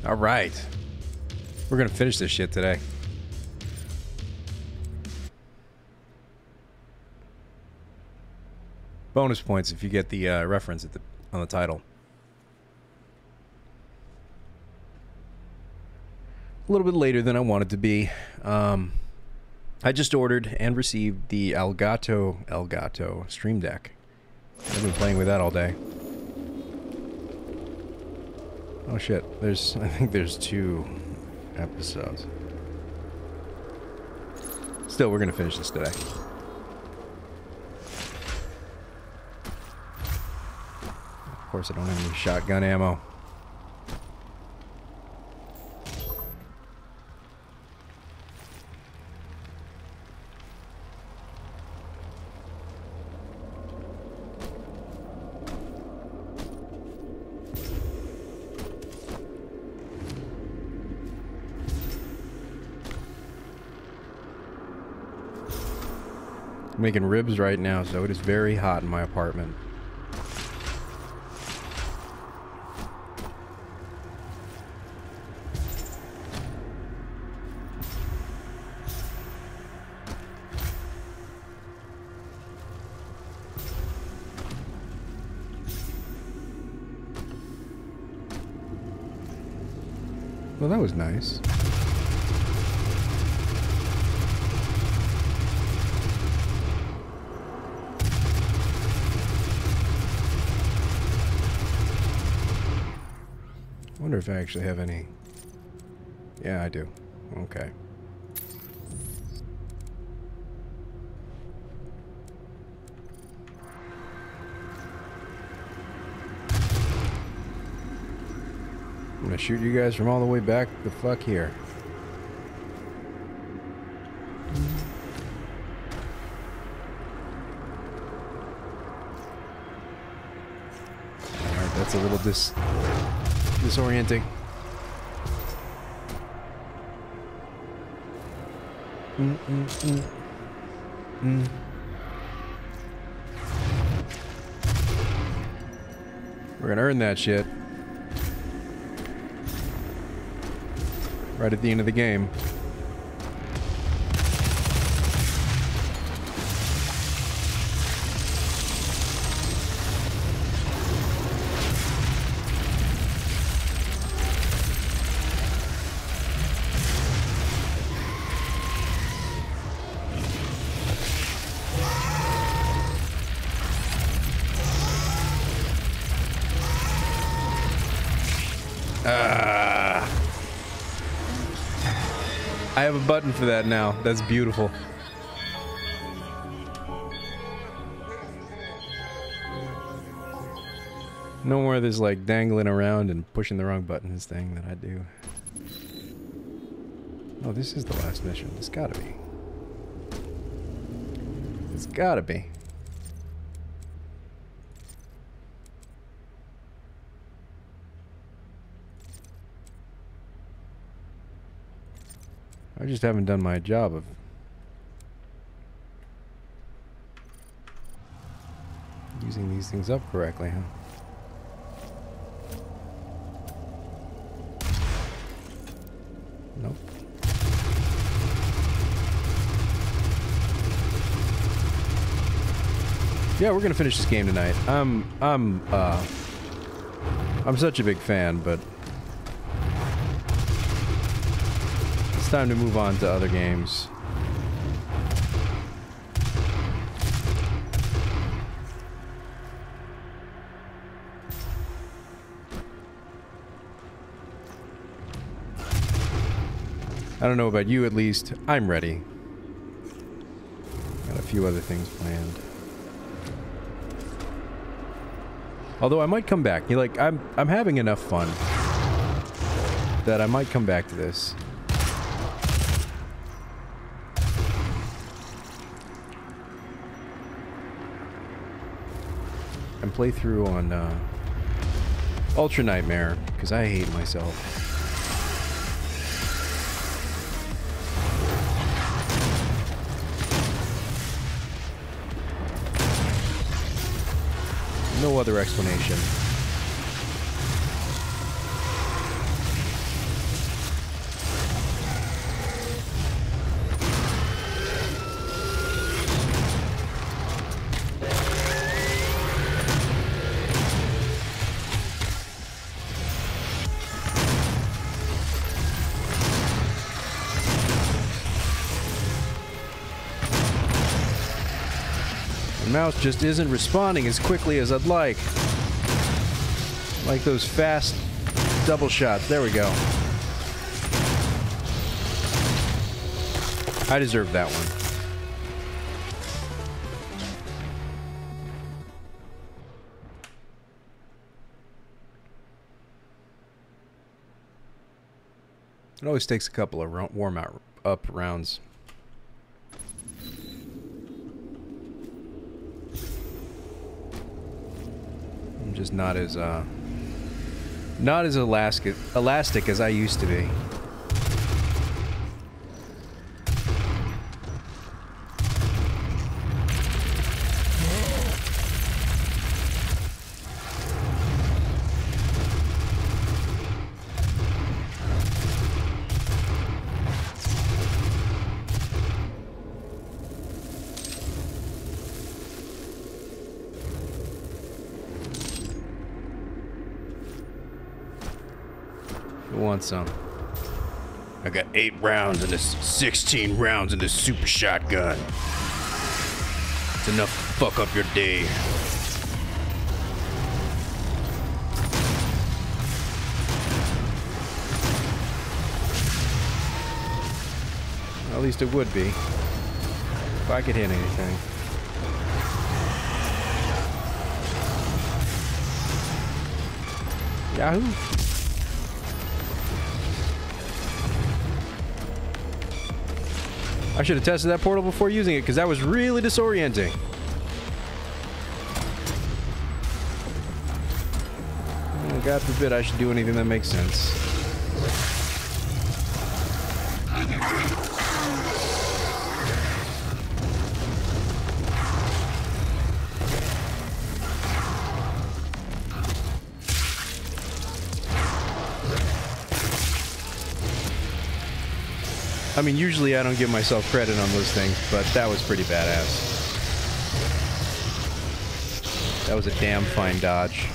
Alright. We're gonna finish this shit today. Bonus points if you get the reference at on the title. A little bit later than I wanted to be. I just ordered and received the Elgato Stream Deck. I've been playing with that all day. Oh shit, I think there's 2 episodes. Still, we're gonna finish this today. Of course, I don't have any shotgun ammo. I'm making ribs right now, so it is very hot in my apartment. Well, that was nice. I wonder if I actually have any. Yeah, I do. Okay. I'm gonna shoot you guys from all the way back the fuck here. Alright, that's a little disorienting. We're gonna earn that shit. Right at the end of the game. I have a button for that now. That's beautiful. No more of this like dangling around and pushing the wrong buttons thing that I do. Oh, this is the last mission. It's gotta be. It's gotta be. I just haven't done my job of using these things up correctly, huh? Nope. Yeah, we're gonna finish this game tonight. I'm such a big fan, but it's time to move on to other games. I don't know about you, at least. I'm ready. Got a few other things planned. Although I might come back. You're like, I'm having enough fun that I might come back to this. And play through on Ultra Nightmare, because I hate myself. No other explanation. The mouse just isn't responding as quickly as I'd like. Like those fast double shots. There we go. I deserve that one. It always takes a couple of warm-up rounds. I'm just not as elastic as I used to be. Want some? I got 8 rounds in this, 16 rounds in this super shotgun. It's enough to fuck up your day. At least it would be if I could hit anything. Yahoo! I should have tested that portal before using it, because that was really disorienting. Oh, God forbid I should do anything that makes sense. I mean, usually I don't give myself credit on those things, but that was pretty badass. That was a damn fine dodge.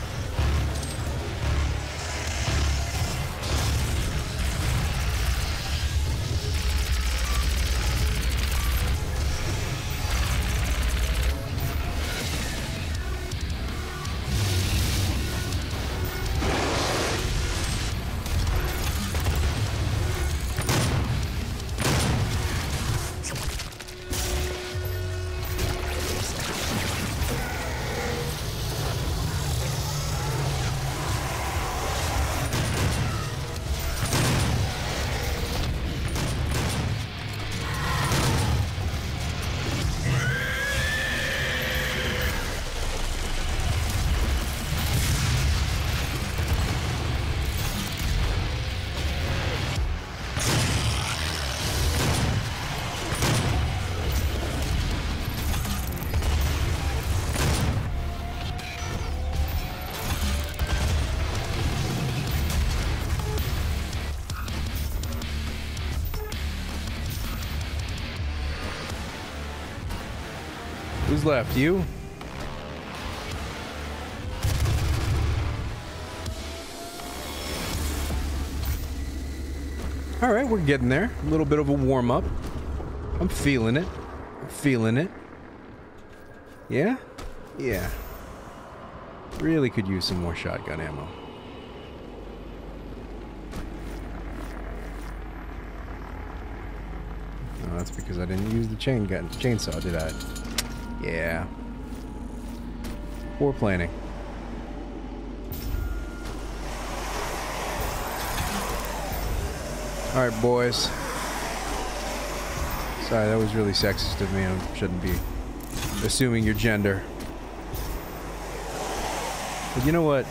Who's left? You? Alright, we're getting there. A little bit of a warm-up. I'm feeling it. I'm feeling it. Yeah? Yeah. Really could use some more shotgun ammo. Oh, that's because I didn't use the chainsaw, did I? Yeah. Poor planning. Alright, boys. Sorry, that was really sexist of me. I shouldn't be assuming your gender. But you know what?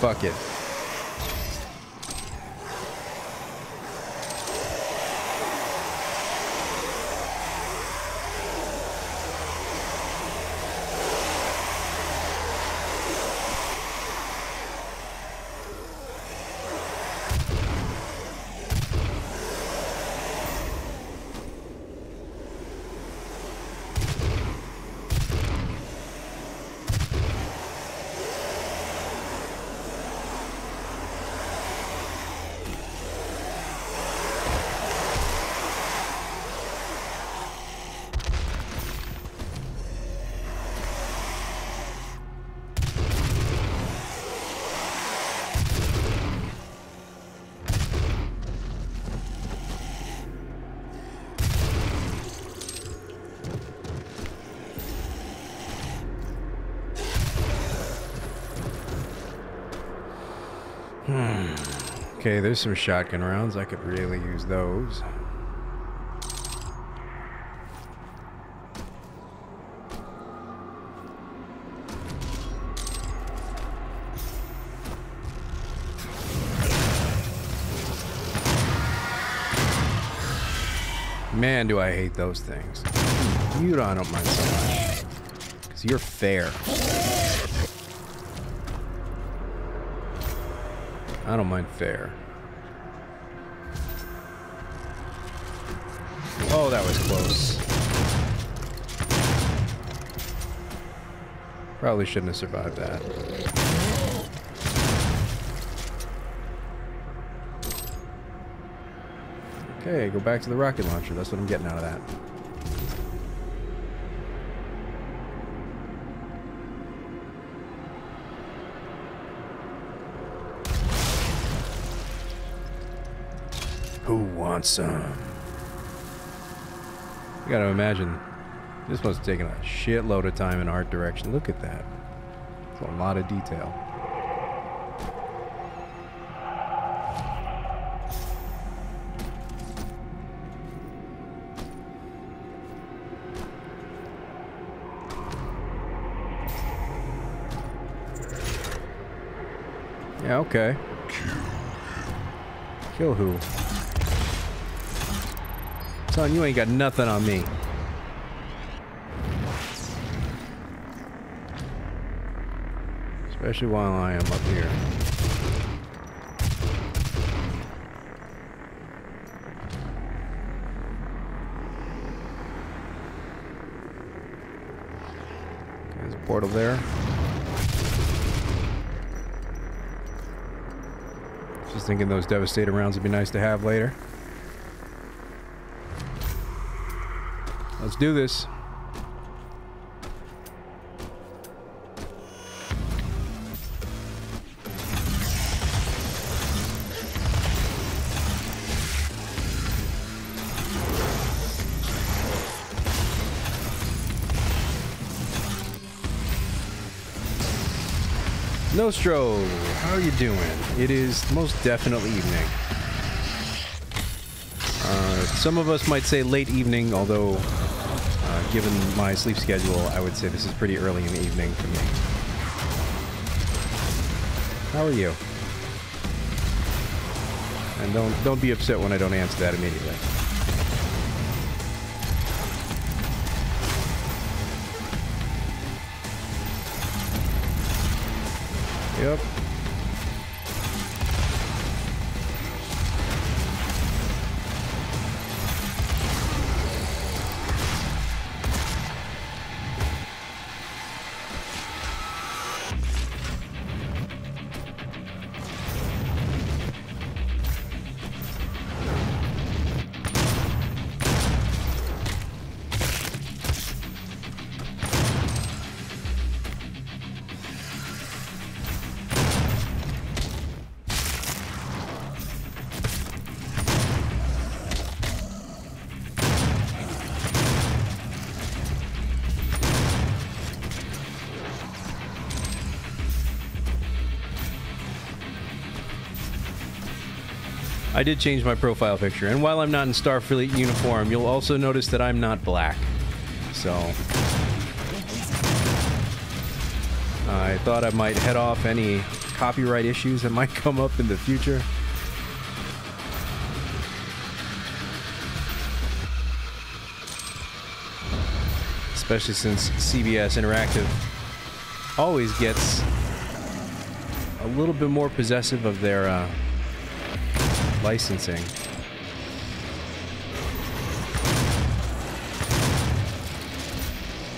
Fuck it. Okay, there's some shotgun rounds. I could really use those. Man, do I hate those things. You don't mind so much. Because you're fair. I don't mind fair. Oh, that was close. Probably shouldn't have survived that. Okay, go back to the rocket launcher. That's what I'm getting out of that. Who wants some? You gotta imagine, this must have taken a shitload of time in art direction. Look at that. It's a lot of detail. Yeah, okay. Kill who? Son, you ain't got nothing on me. Especially while I am up here. Okay, there's a portal there. Just thinking those Devastator rounds would be nice to have later. Let's do this. Nostro, how are you doing? It is most definitely evening. Some of us might say late evening, although given my sleep schedule, I would say this is pretty early in the evening for me. How are you? And don't be upset when I don't answer that immediately. Yep. I did change my profile picture, and while I'm not in Starfleet uniform, you'll also notice that I'm not black. So I thought I might head off any copyright issues that might come up in the future. Especially since CBS Interactive always gets a little bit more possessive of their licensing.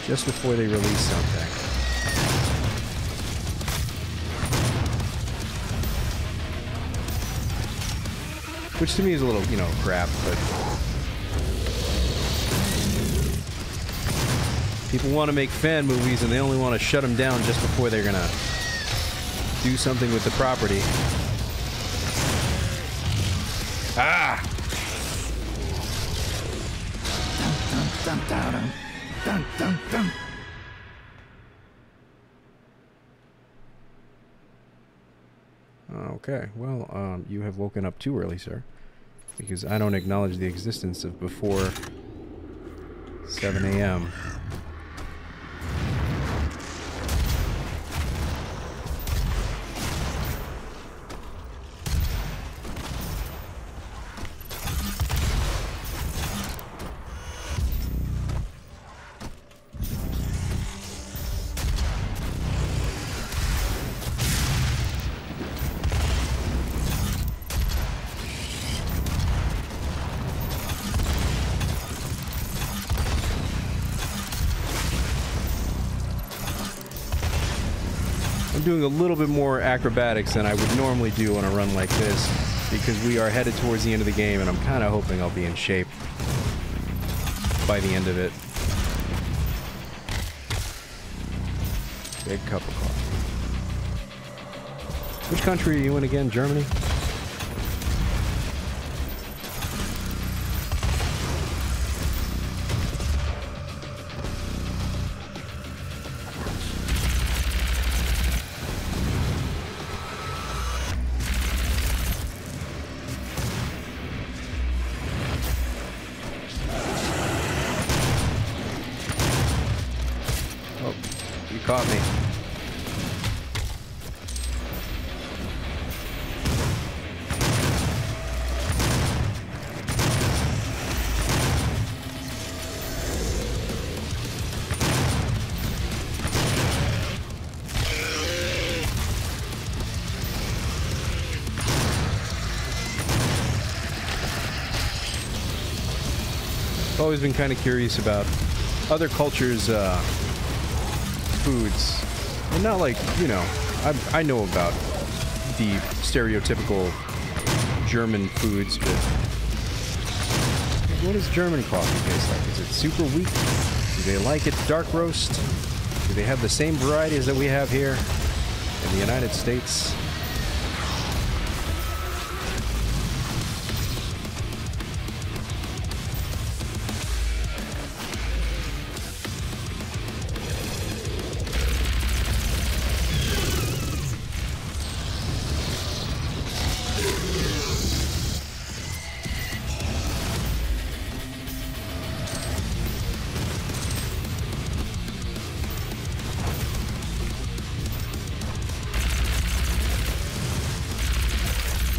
Just before they release something. Which to me is a little, you know, crap, but people want to make fan movies and they only want to shut them down just before they're gonna do something with the property. Ah! Dun, dun, dun, dun, dun, dun, dun. Okay, well, you have woken up too early, sir. Because I don't acknowledge the existence of before 7 a.m. Doing a little bit more acrobatics than I would normally do on a run like this because we are headed towards the end of the game and I'm kind of hoping I'll be in shape by the end of it. Big cup of coffee. Which country are you in again? Germany? Caught me. I've always been kind of curious about other cultures' foods. And not like, you know, I know about the stereotypical German foods, but what does German coffee taste like? Is it super weak? Do they like it dark roast? Do they have the same varieties that we have here in the United States?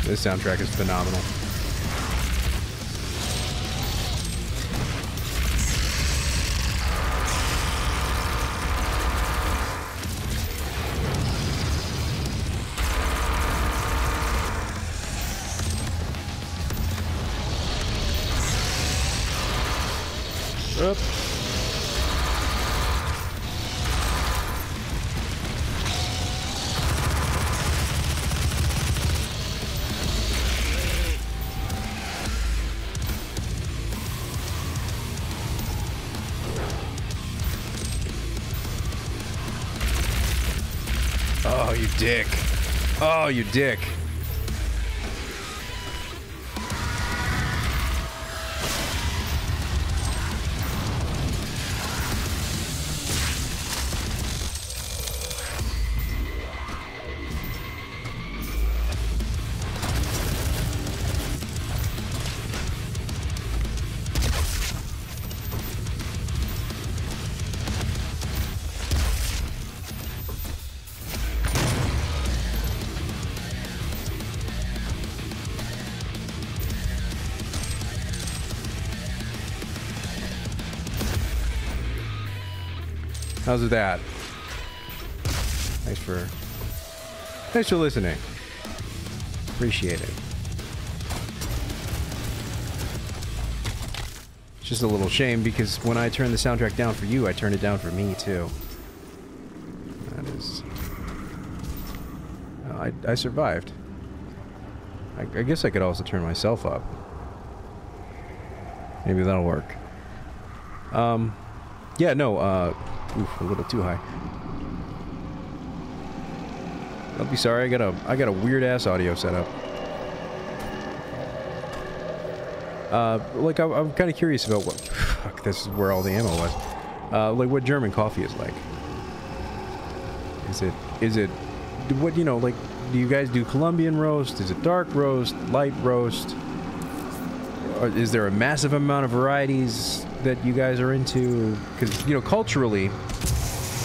This soundtrack is phenomenal. Up. Oh, you dick. Oh, you dick. How's that? Thanks for listening. Appreciate it. It's just a little shame because when I turn the soundtrack down for you, I turn it down for me too. That is... I survived. I guess I could also turn myself up. Maybe that'll work. Yeah, no, oof, a little too high. Don't be sorry, I got a weird ass audio setup. Like I'm kind of curious about what. Fuck, this is where all the ammo was. Like what German coffee is like. Is it what, you know, like do you guys do Colombian roast? Is it dark roast, light roast? Or is there a massive amount of varieties that you guys are into? Because, you know, culturally,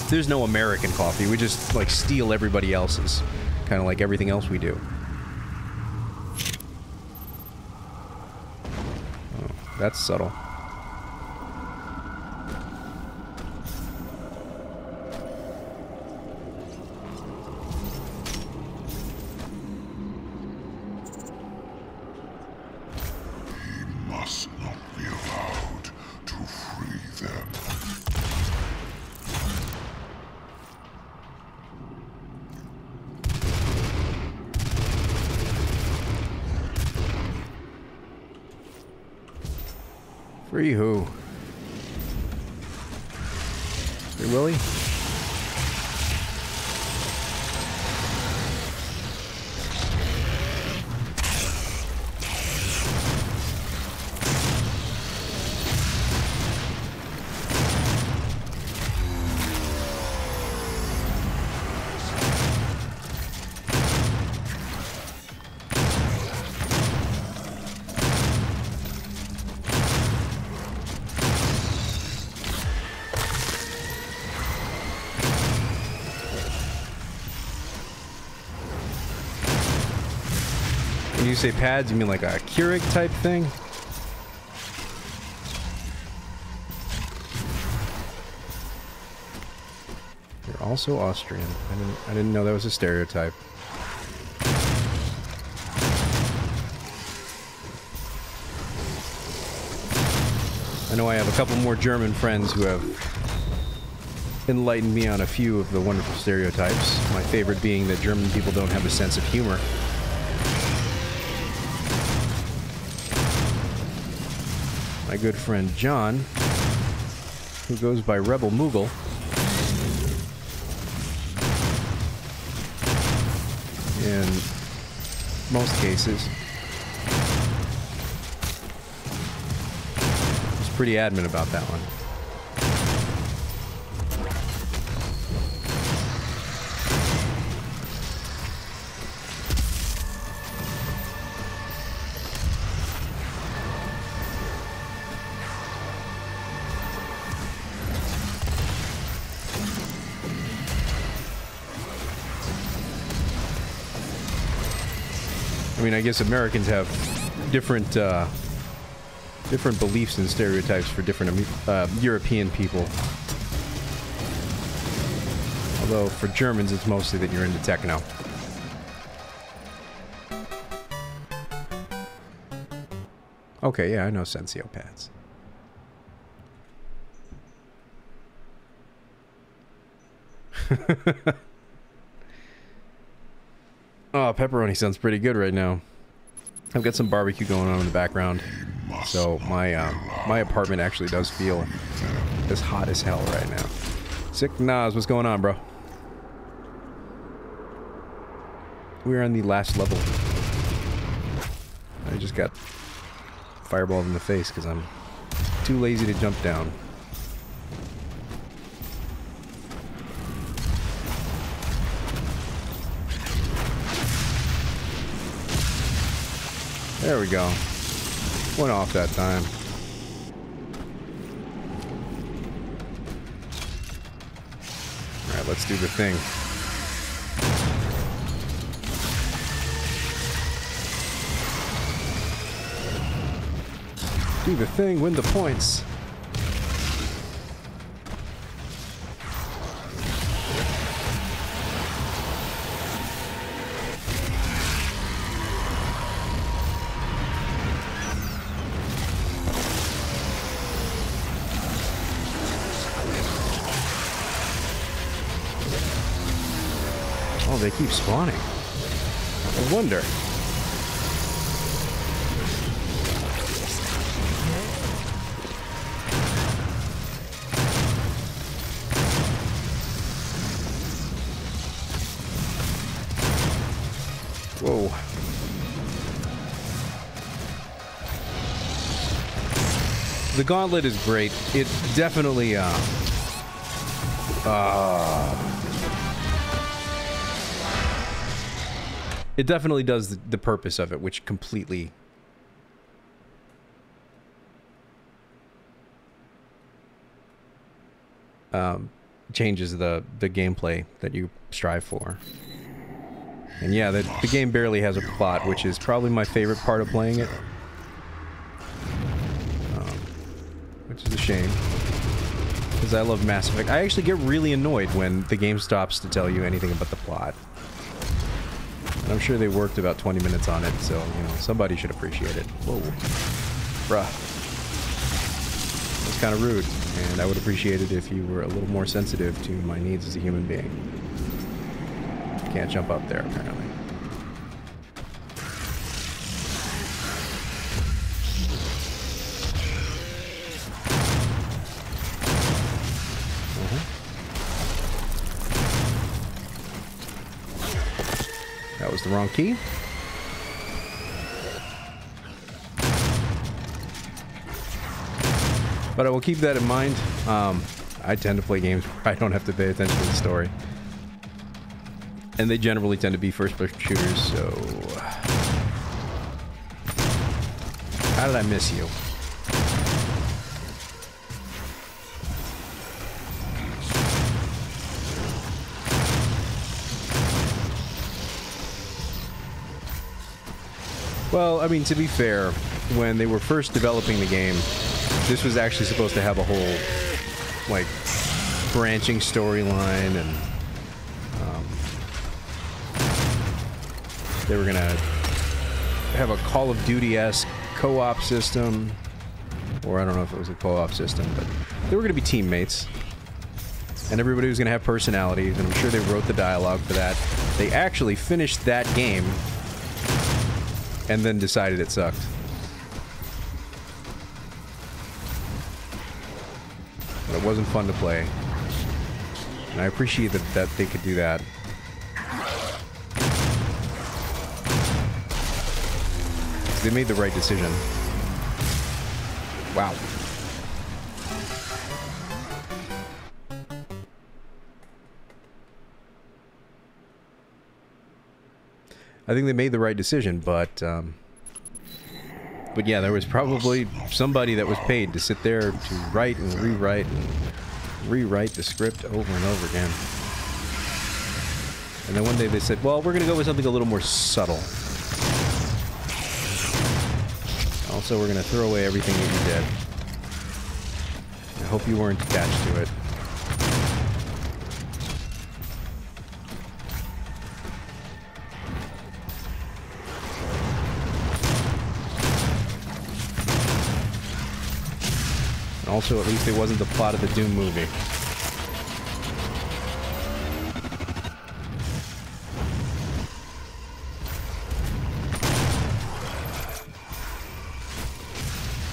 there's no American coffee. We just, like, steal everybody else's. Kind of like everything else we do. Oh, that's subtle. Free who? Free Willy? When you say pads, you mean like a Keurig type thing? You're also Austrian. I didn't know that was a stereotype. I know I have a couple more German friends who have enlightened me on a few of the wonderful stereotypes. My favorite being that German people don't have a sense of humor. My good friend John, who goes by Rebel Moogle, in most cases, is pretty adamant about that one. I mean, I guess Americans have different different beliefs and stereotypes for different European people. Although for Germans, it's mostly that you're into techno. Okay, yeah, I know Senseo pads. Oh, pepperoni sounds pretty good right now. I've got some barbecue going on in the background, so my apartment actually does feel as hot as hell right now. Sick Nas, what's going on, bro? We're on the last level. I just got fireballed in the face because I'm too lazy to jump down. There we go. Went off that time. Alright, let's do the thing. Do the thing, win the points. Oh, they keep spawning. I wonder. Whoa. The gauntlet is great. It definitely, it definitely does the purpose of it, which completely changes the gameplay that you strive for. And yeah, the game barely has a plot, which is probably my favorite part of playing it. Which is a shame, because I love Mass Effect. I actually get really annoyed when the game stops to tell you anything about the plot. And I'm sure they worked about 20 minutes on it, so, you know, somebody should appreciate it. Whoa. Bruh. That's kind of rude, and I would appreciate it if you were a little more sensitive to my needs as a human being. Can't jump up there, apparently. That was the wrong key. But I will keep that in mind. I tend to play games where I don't have to pay attention to the story. And they generally tend to be first-person shooters, so... How did I miss you? Well, I mean, to be fair, when they were first developing the game, this was actually supposed to have a whole, like, branching storyline, and they were gonna have a Call of Duty-esque co-op system, or I don't know if it was a co-op system, but they were gonna be teammates, and everybody was gonna have personalities, and I'm sure they wrote the dialogue for that. They actually finished that game and then decided it sucked. But it wasn't fun to play. And I appreciate that they could do that. They made the right decision. Wow. I think they made the right decision, but yeah, there was probably somebody that was paid to sit there to write and rewrite the script over and over again. And then one day they said, well, we're going to go with something a little more subtle. Also, we're going to throw away everything that you did. I hope you weren't attached to it. Also, at least it wasn't the plot of the Doom movie.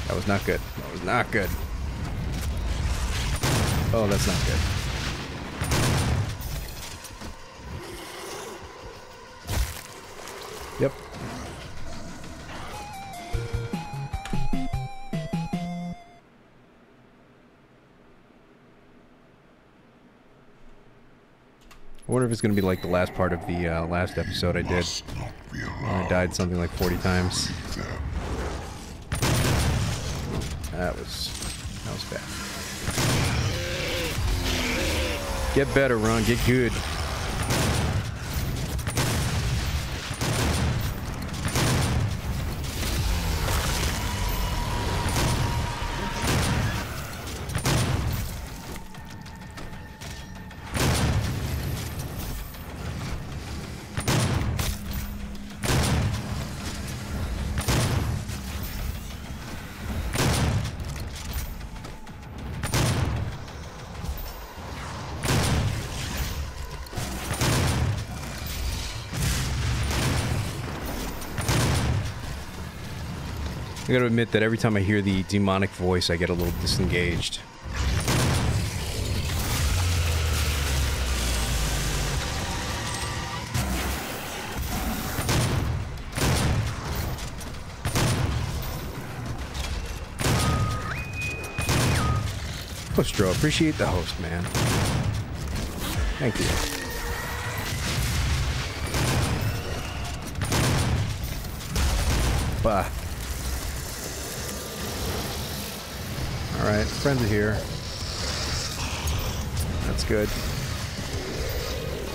That was not good. That was not good. Oh, that's not good. Yep. I wonder if it's going to be like the last part of the last episode I did. I died something like 40 times. That was bad. Get better, Ron. Get good. I gotta admit that every time I hear the demonic voice, I get a little disengaged. Postro, appreciate the host, man. Thank you. Alright, friends are here. That's good.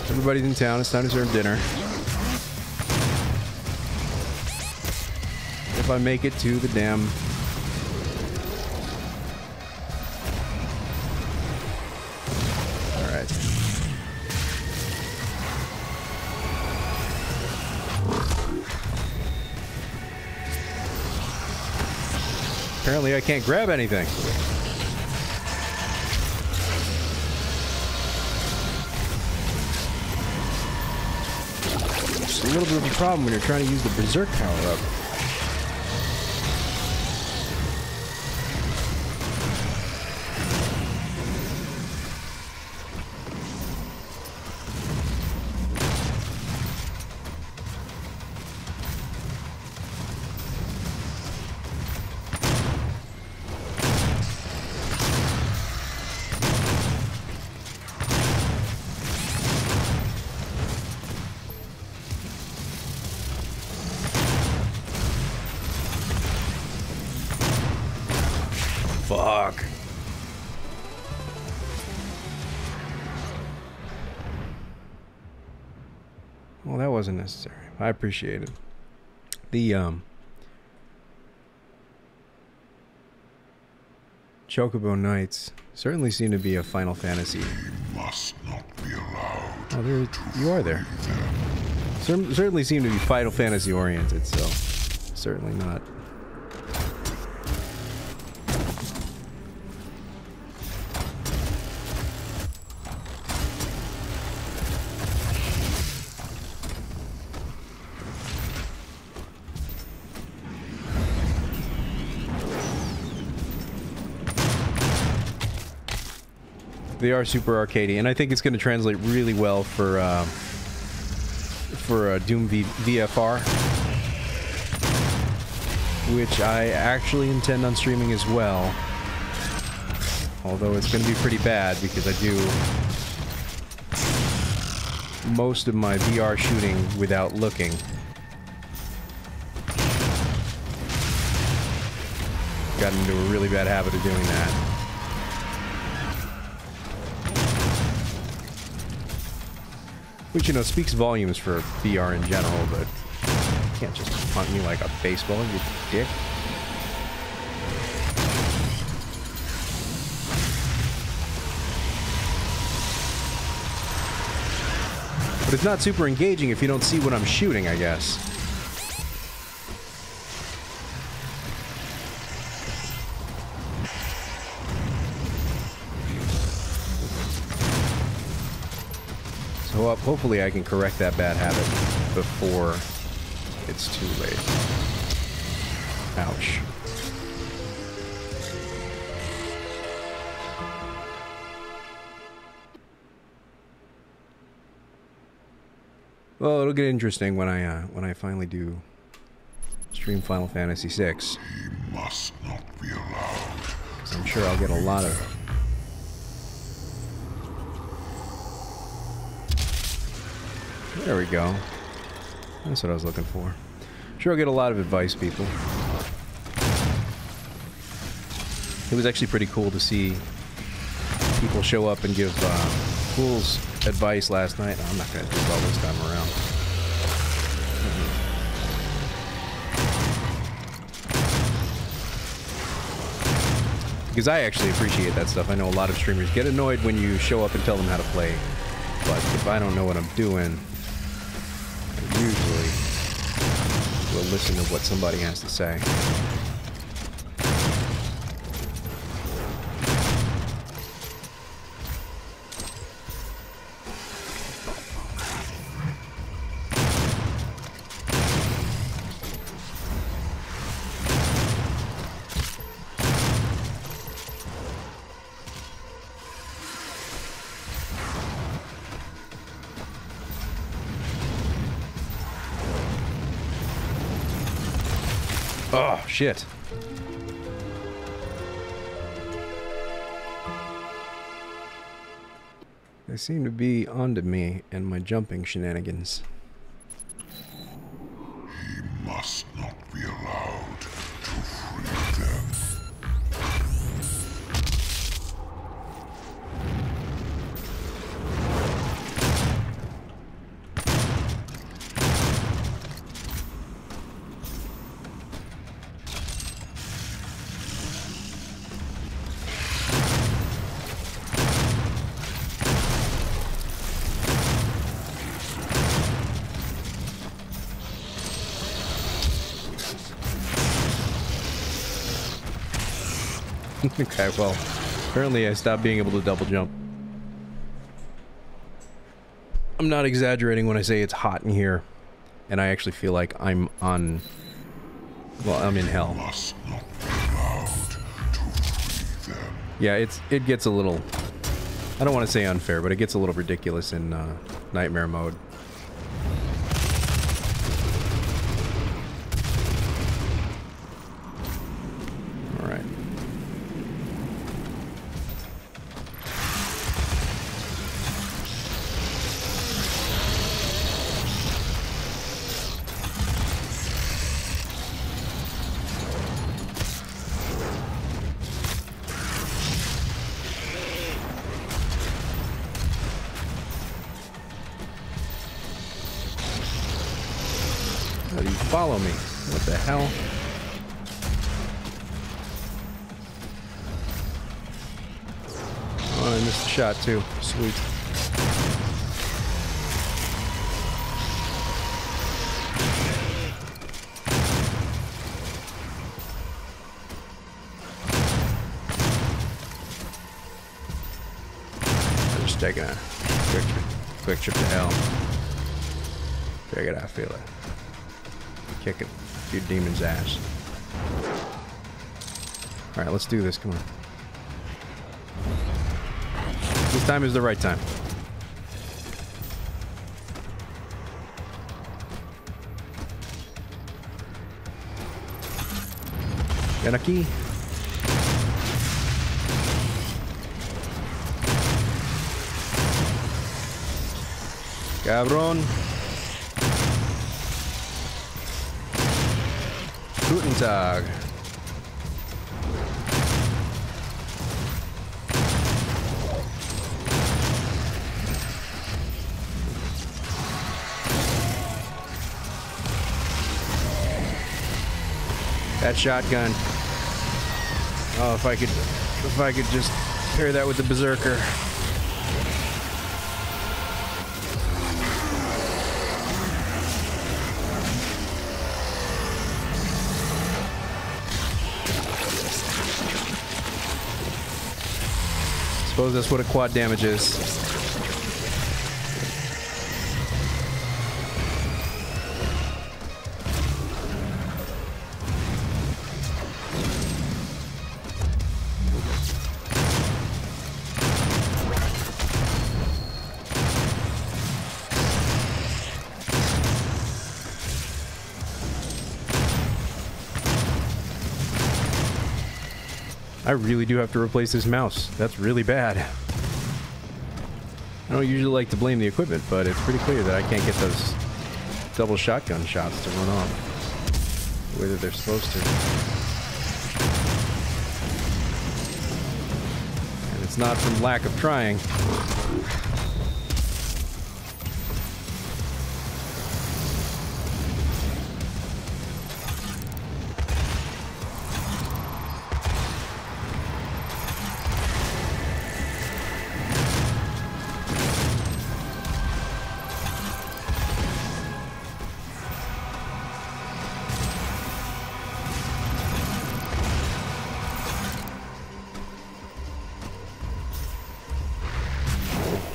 Everybody's in town. It's time to serve dinner. If I make it to the damn... Alright. Apparently I can't grab anything. It's a little bit of a problem when you're trying to use the Berserk power-up. Fuck. Well, that wasn't necessary. I appreciate it. The, Chocobo Knights certainly seem to be a Final Fantasy. They must not be allowed. Oh, there you are there. Certainly seem to be Final Fantasy oriented, so certainly not. They are super arcadey, and I think it's going to translate really well for Doom VFR, which I actually intend on streaming as well. Although it's going to be pretty bad because I do most of my VR shooting without looking. Got into a really bad habit of doing that. Which, you know, speaks volumes for VR in general, but you can't just punt me like a baseball, you dick. But it's not super engaging if you don't see what I'm shooting, I guess. So hopefully I can correct that bad habit before it's too late. Ouch. Well, it'll get interesting when I finally do stream Final Fantasy VI. He must not be allowed. 'Cause I'm sure I'll get a lot of... There we go. That's what I was looking for. I'm sure I'll get a lot of advice, people. It was actually pretty cool to see people show up and give fools advice last night. I'm not going to do it all this time around. Because I actually appreciate that stuff. I know a lot of streamers get annoyed when you show up and tell them how to play. But if I don't know what I'm doing, I usually will listen to what somebody has to say. Oh, shit. They seem to be onto me and my jumping shenanigans. He must not be allowed. Okay, well, apparently I stopped being able to double jump. I'm not exaggerating when I say it's hot in here, and I actually feel like I'm on... Well, I'm in hell. Must not be allowed to free them. Yeah, it gets a little... I don't want to say unfair, but it gets a little ridiculous in Nightmare mode. Alright. How do you follow me? What the hell? Oh, I missed a shot too. Sweet. I'm just taking a quick trip to hell. Figured I feel it. Kicking a few demons' ass. Alright, let's do this. Come on. This time is the right time. Got a key. Cabron. Guten Tag. That shotgun. Oh, if I could just pair that with the berserker. Suppose that's what a quad damage is. I really do have to replace this mouse. That's really bad. I don't usually like to blame the equipment, but it's pretty clear that I can't get those double shotgun shots to run off the way that they're supposed to. And it's not from lack of trying.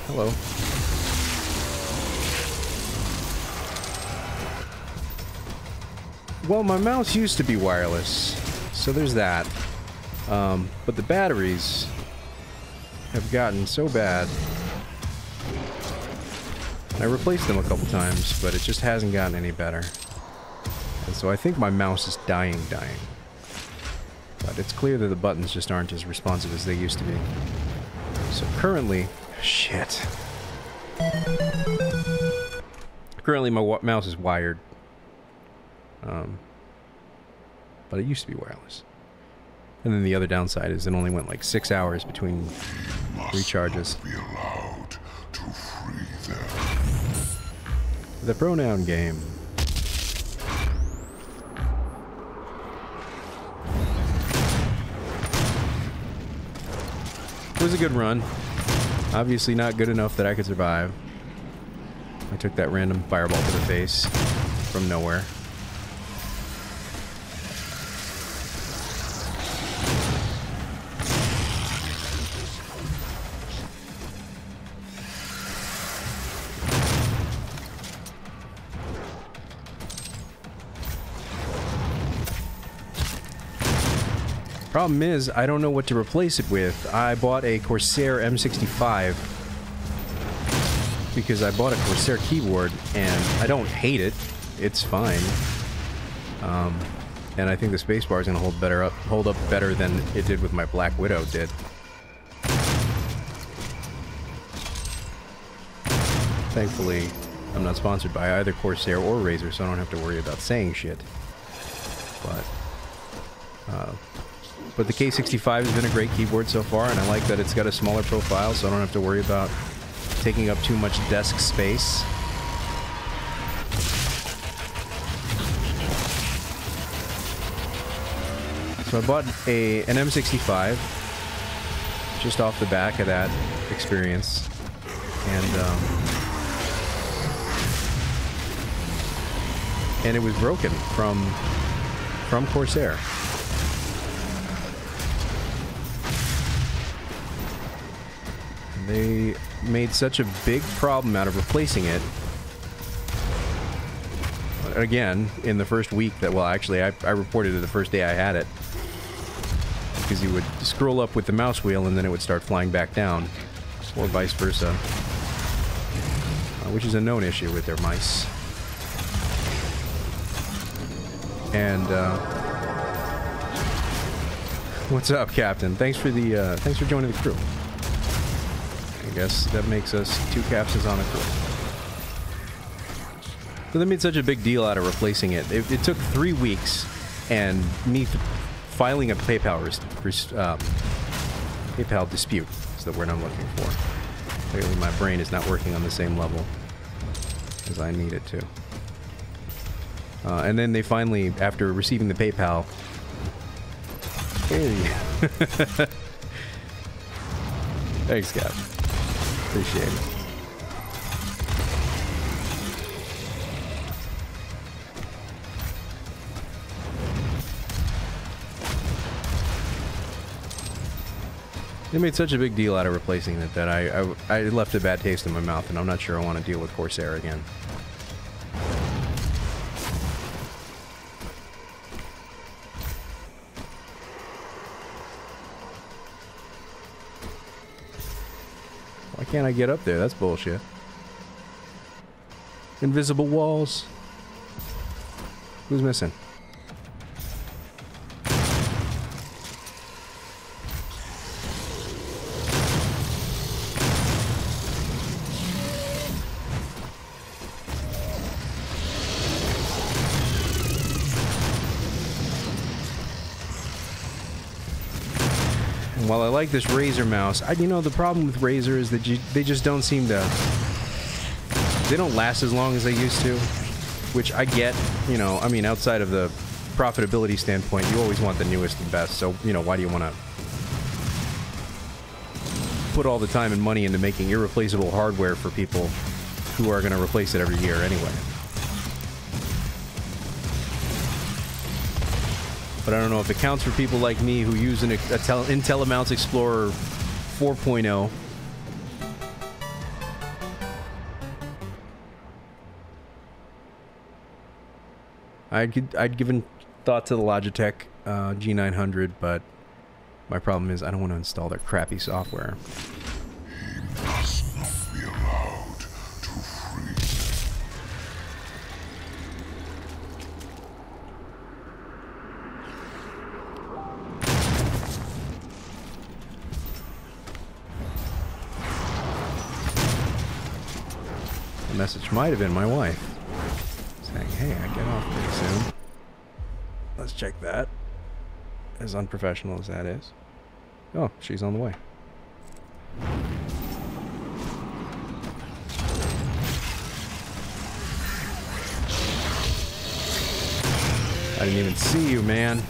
Hello. Well, my mouse used to be wireless, so there's that. But the batteries have gotten so bad. I replaced them a couple times, but it just hasn't gotten any better. And so I think my mouse is dying. But it's clear that the buttons just aren't as responsive as they used to be. So currently... Shit. Currently my mouse is wired. But it used to be wireless. And then the other downside is it only went like 6 hours between recharges. Be allowed to free them. The pronoun game. It was a good run. Obviously not good enough that I could survive. I took that random fireball to the face from nowhere. Problem is, I don't know what to replace it with. I bought a Corsair M65 because I bought a Corsair keyboard, and I don't hate it. It's fine. And I think the spacebar is going to hold up better than it did with my Black Widow did. Thankfully, I'm not sponsored by either Corsair or Razer, so I don't have to worry about saying shit. But the K65 has been a great keyboard so far, and I like that it's got a smaller profile, so I don't have to worry about taking up too much desk space. So I bought an M65 just off the back of that experience, and it was broken from Corsair. And they made such a big problem out of replacing it. Again, in the first week that, well, actually, I reported it the first day I had it. Because you would scroll up with the mouse wheel and then it would start flying back down. Or vice versa. Which is a known issue with their mice. And, what's up, Captain? Thanks for joining the crew. I guess that makes us 2 capses on the crew. So they made such a big deal out of replacing it. It took 3 weeks, and me filing a PayPal dispute is the word I'm looking for. Clearly my brain is not working on the same level as I need it to. And then they finally, after receiving the PayPal... Hey. Thanks, Cap. Appreciate it. They made such a big deal out of replacing it that I left a bad taste in my mouth, and I'm not sure I want to deal with Corsair again. Why can't I get up there? That's bullshit. Invisible walls. Who's missing? While I like this Razer mouse, you know, the problem with Razer is that they just don't seem to... They don't last as long as they used to, which I get, you know, I mean, outside of the profitability standpoint, you always want the newest and best, so, you know, why do you want to put all the time and money into making irreplaceable hardware for people who are going to replace it every year anyway? But I don't know if it counts for people like me who use an Intel Mouse Explorer 4.0. I'd given thought to the Logitech G900, but my problem is I don't want to install their crappy software. He must not be allowed to freeze. The message might have been my wife saying, hey, I get off pretty soon. Let's check that. As unprofessional as that is. Oh, she's on the way. I didn't even see you, man.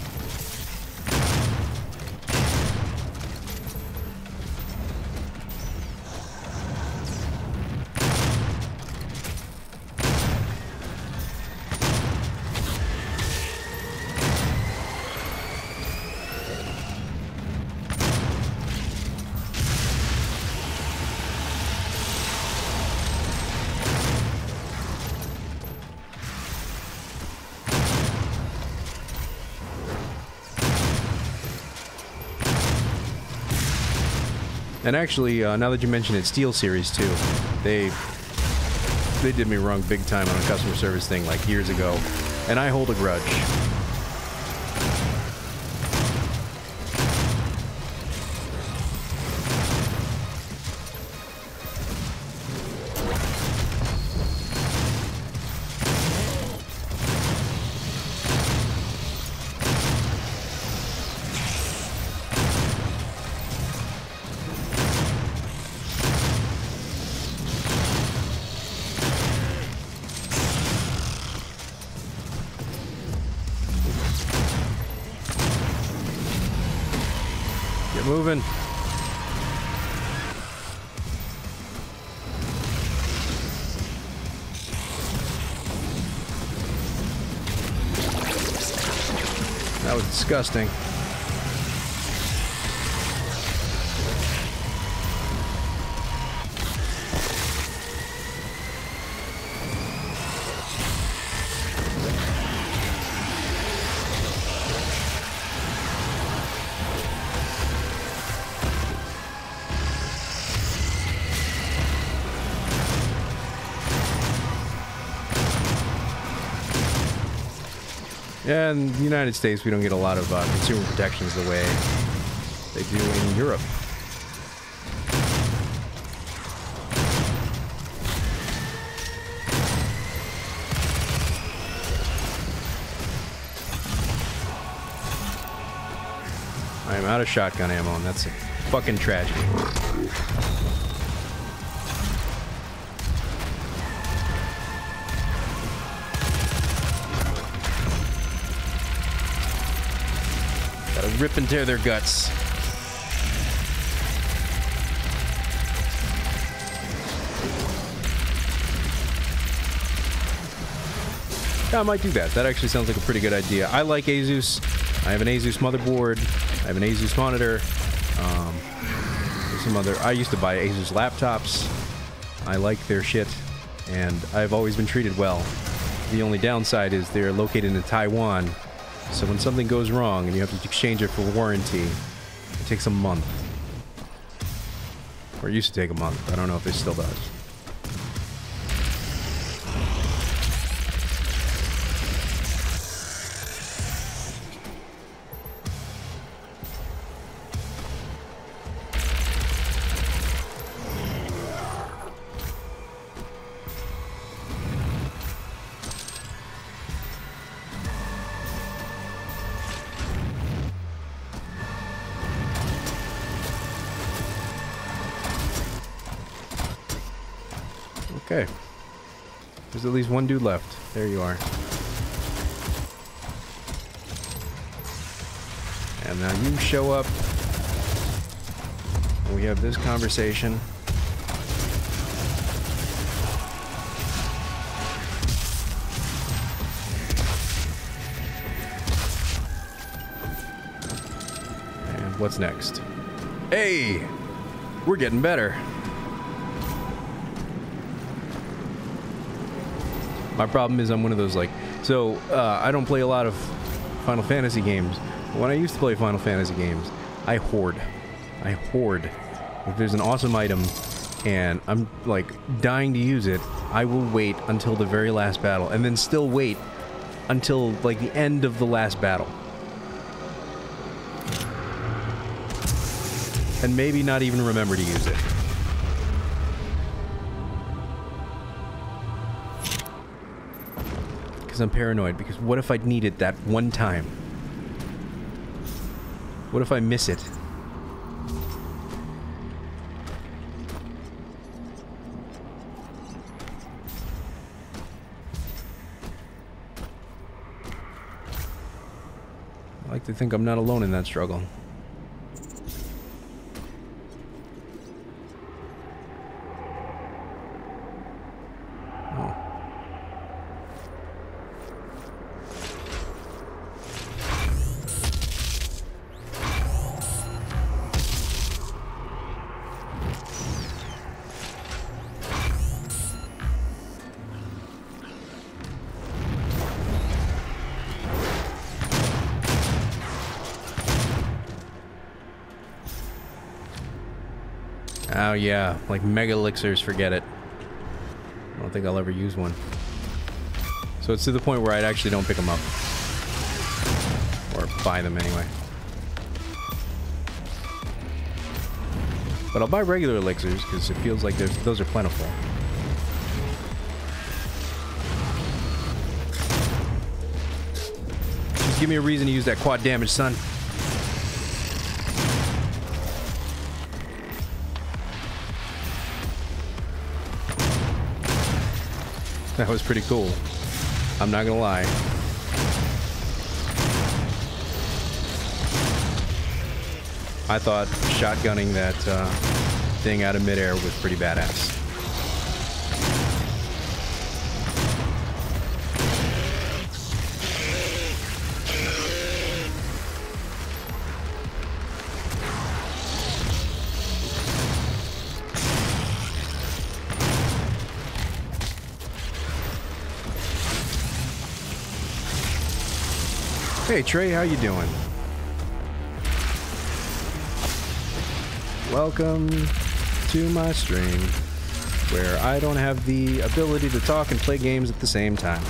And actually, now that you mention it, SteelSeries too. They did me wrong big time on a customer service thing like years ago, and I hold a grudge. Moving. That was disgusting. Yeah, in the United States, we don't get a lot of consumer protections the way they do in Europe. I am out of shotgun ammo, and that's a fucking tragedy. Rip and tear their guts. Yeah, I might do that. That actually sounds like a pretty good idea. I like Asus. I have an Asus motherboard. I have an Asus monitor. There's some other... I used to buy Asus laptops. I like their shit, and I've always been treated well. The only downside is they're located in Taiwan. So when something goes wrong and you have to exchange it for warranty, it takes a month. Or it used to take a month. I don't know if it still does. Okay. There's at least one dude left. There you are. And now you show up. And we have this conversation. And what's next? Hey! We're getting better. My problem is I'm one of those, like... So, I don't play a lot of Final Fantasy games. When I used to play Final Fantasy games, I hoard. I hoard. If there's an awesome item, and I'm, like, dying to use it, I will wait until the very last battle, and then still wait until, like, the end of the last battle. And maybe not even remember to use it. Because I'm paranoid, because what if I need it that one time? What if I miss it? I like to think I'm not alone in that struggle. Oh yeah, like mega elixirs, forget it. I don't think I'll ever use one. So it's to the point where I actually don't pick them up. Or buy them anyway. But I'll buy regular elixirs because it feels like those are plentiful. Just give me a reason to use that quad damage, son. That was pretty cool. I'm not gonna lie. I thought shotgunning that thing out of midair was pretty badass. Hey Trey, how you doing? Welcome to my stream, where I don't have the ability to talk and play games at the same time.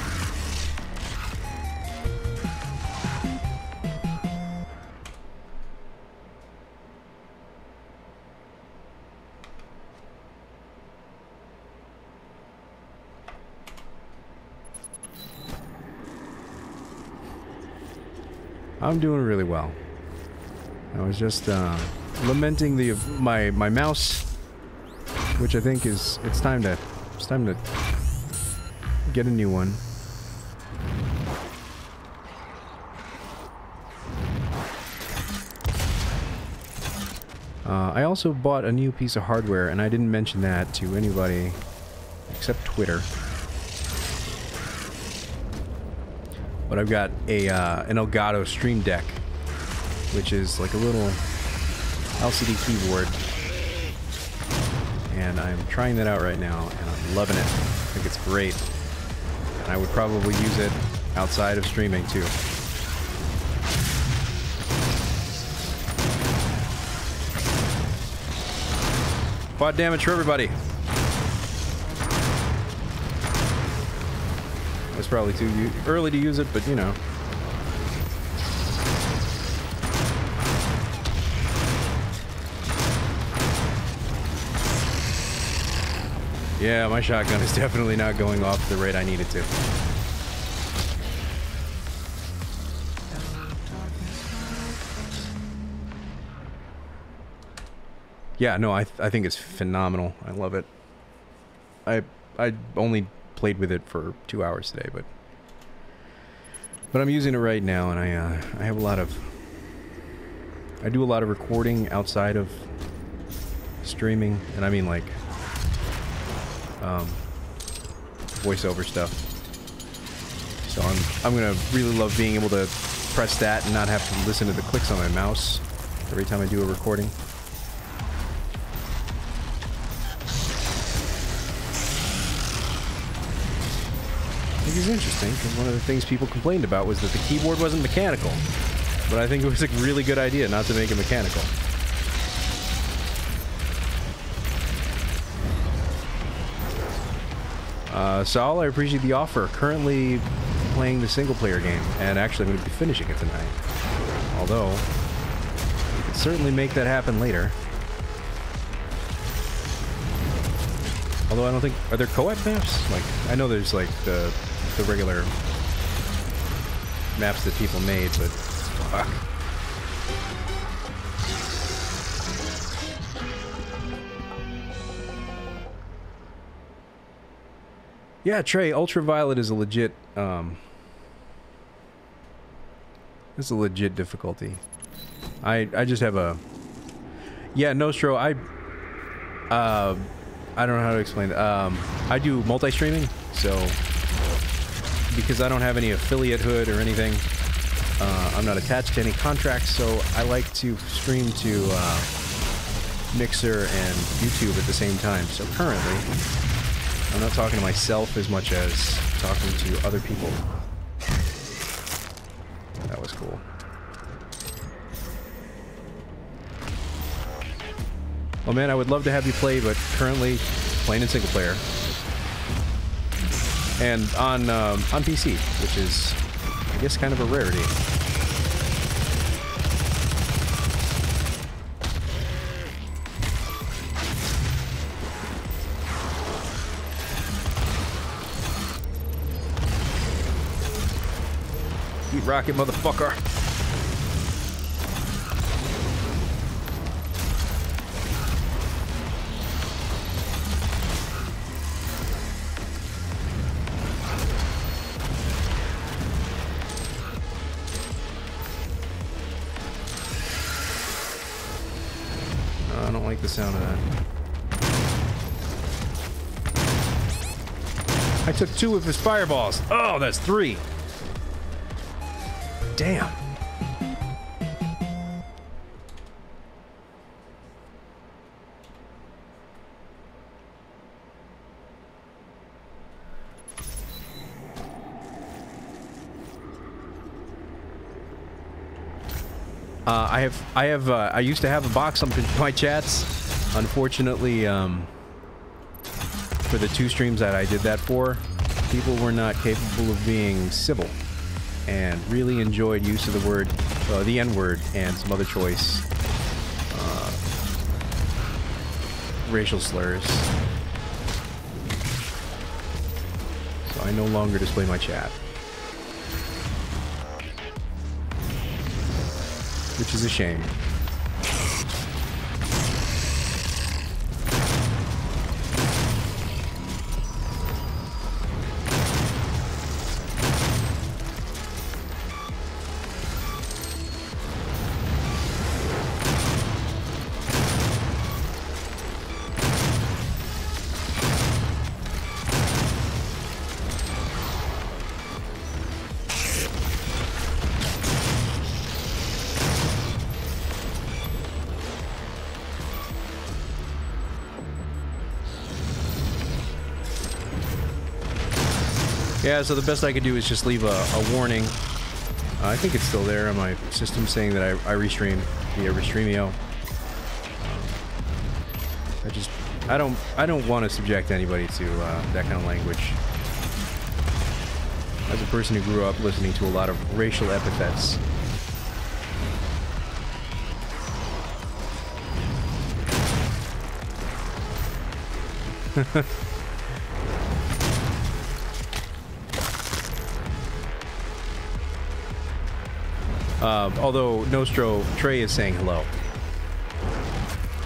I'm doing really well. I was just lamenting my mouse, which I think is it's time to get a new one. I also bought a new piece of hardware, and I didn't mention that to anybody except Twitter. But I've got a an Elgato Stream Deck, which is like a little LCD keyboard, and I'm trying that out right now, and I'm loving it. I think it's great, and I would probably use it outside of streaming too. Quad damage for everybody. It's probably too early to use it, but you know. Yeah, my shotgun is definitely not going off the rate I need it to. Yeah, no, I think it's phenomenal. I love it. I only played with it for 2 hours today, but I'm using it right now, and I have a lot of... I do a lot of recording outside of streaming, and I mean like voiceover stuff. So I'm gonna really love being able to press that and not have to listen to the clicks on my mouse every time I do a recording. I think it's interesting, because one of the things people complained about was that the keyboard wasn't mechanical. But I think it was a really good idea not to make it mechanical. Saul, I appreciate the offer. Currently playing the single-player game, and actually I'm going to be finishing it tonight. Although, we could certainly make that happen later. Although I don't think... Are there co-op maps? Like, I know there's like the regular maps that people made, but fuck. Yeah, Trey, Ultraviolet is a legit, it's a legit difficulty. I just have a... Yeah, Nostro, I don't know how to explain that. I do multi-streaming, so because I don't have any affiliate hood or anything, I'm not attached to any contracts, so I like to stream to Mixer and YouTube at the same time. So currently, I'm not talking to myself as much as talking to other people. That was cool. Well, man, I would love to have you play, but currently playing in single player. And on PC, which is, I guess, kind of a rarity. Eat rocket, motherfucker. I don't like the sound of that. I took 2 of his fireballs. Oh, that's 3. Damn. I used to have a box up in my chats. Unfortunately, for the 2 streams that I did that for, people were not capable of being civil and really enjoyed use of the word, the N-word, and some other choice racial slurs. So I no longer display my chat. Which is a shame. Yeah, so the best I could do is just leave a warning. I think it's still there on my system saying that I restream via Restreamio. I don't want to subject anybody to that kind of language. As a person who grew up listening to a lot of racial epithets. Although Nostro, Trey is saying hello.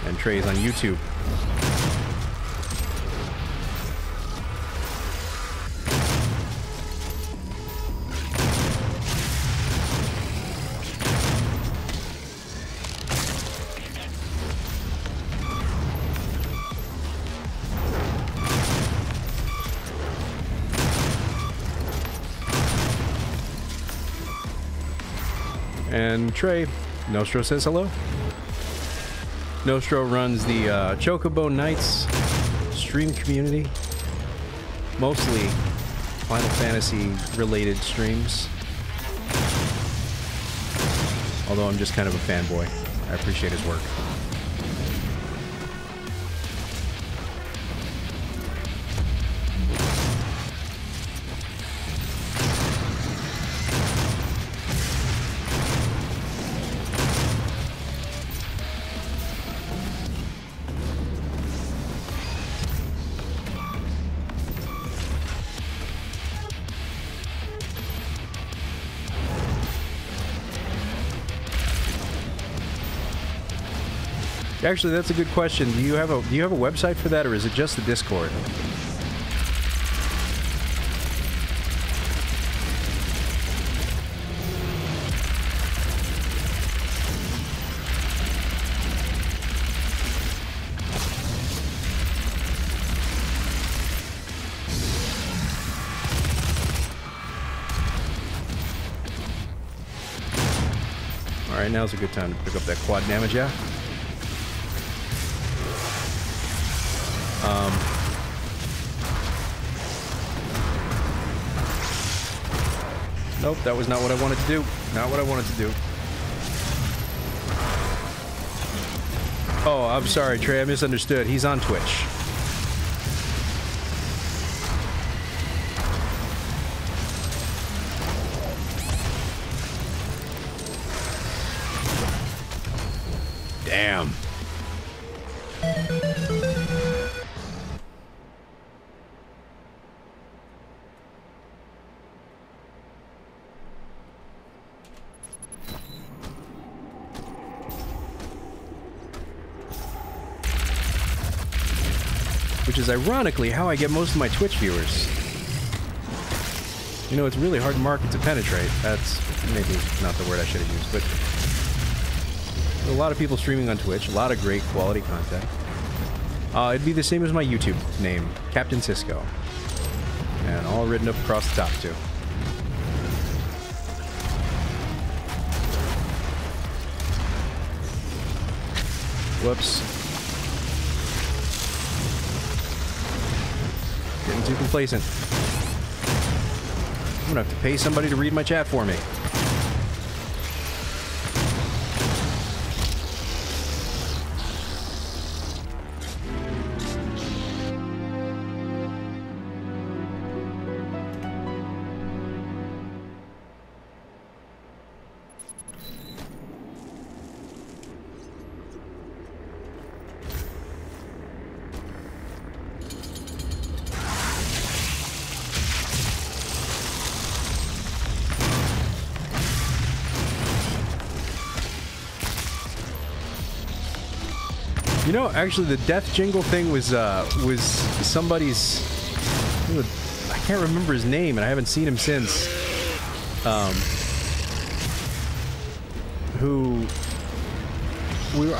And Trey is on YouTube. And Trey, Nostro says hello. Nostro runs the Chocobo Knights stream community. Mostly Final Fantasy related streams. Although I'm just kind of a fanboy. I appreciate his work. Actually, that's a good question. Do you have a website for that, or is it just the Discord? All right, now's a good time to pick up that quad damage, yeah? Nope, that was not what I wanted to do. Not what I wanted to do. Oh, I'm sorry, Trey. I misunderstood. He's on Twitch. Damn. Which is ironically how I get most of my Twitch viewers. You know, it's really hard market to penetrate. That's maybe not the word I should have used, but a lot of people streaming on Twitch, a lot of great quality content. It'd be the same as my YouTube name, Captain Cisco. And all written up across the top, too. Whoops. Getting too complacent. I'm gonna have to pay somebody to read my chat for me. You know, actually, the death jingle thing was somebody's. I can't remember his name, and I haven't seen him since. I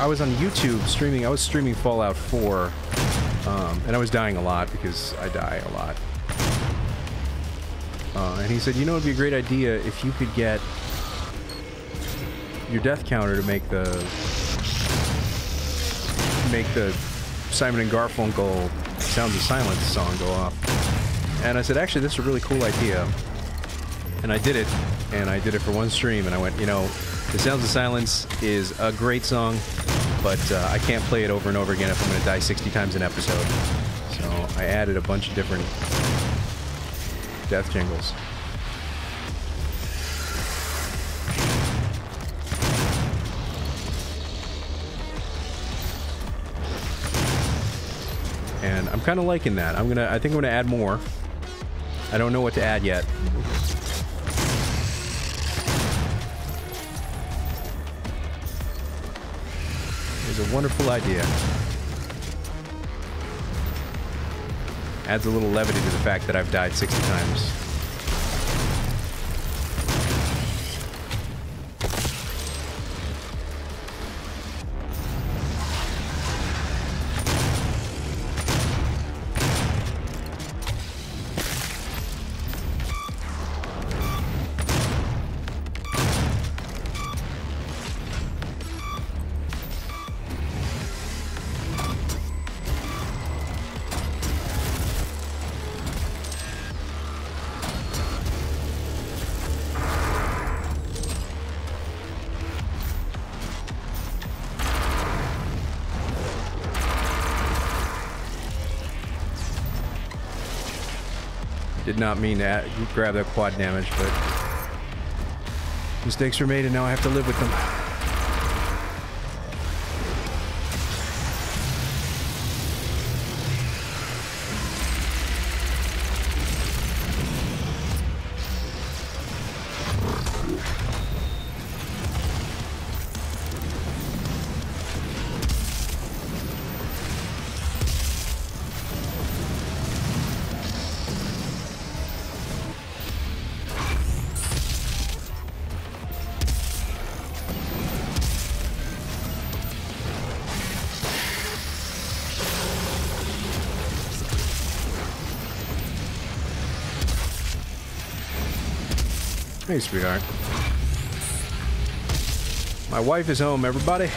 was on YouTube streaming. I was streaming Fallout 4, and I was dying a lot because I die a lot. And he said, you know, it'd be a great idea if you could get your death counter to make the Simon and Garfunkel Sounds of Silence song go off. And I said, actually, this is a really cool idea. And I did it, and I did it for one stream, and I went, you know, the Sounds of Silence is a great song, but I can't play it over and over again if I'm going to die 60 times an episode. So I added a bunch of different death jingles. And I'm kind of liking that. I think I'm gonna add more. I don't know what to add yet. It's a wonderful idea. Adds a little levity to the fact that I've died 60 times. Did not mean to grab that quad damage, but mistakes were made and now I have to live with them. Hey, sweetheart. My wife is home, everybody.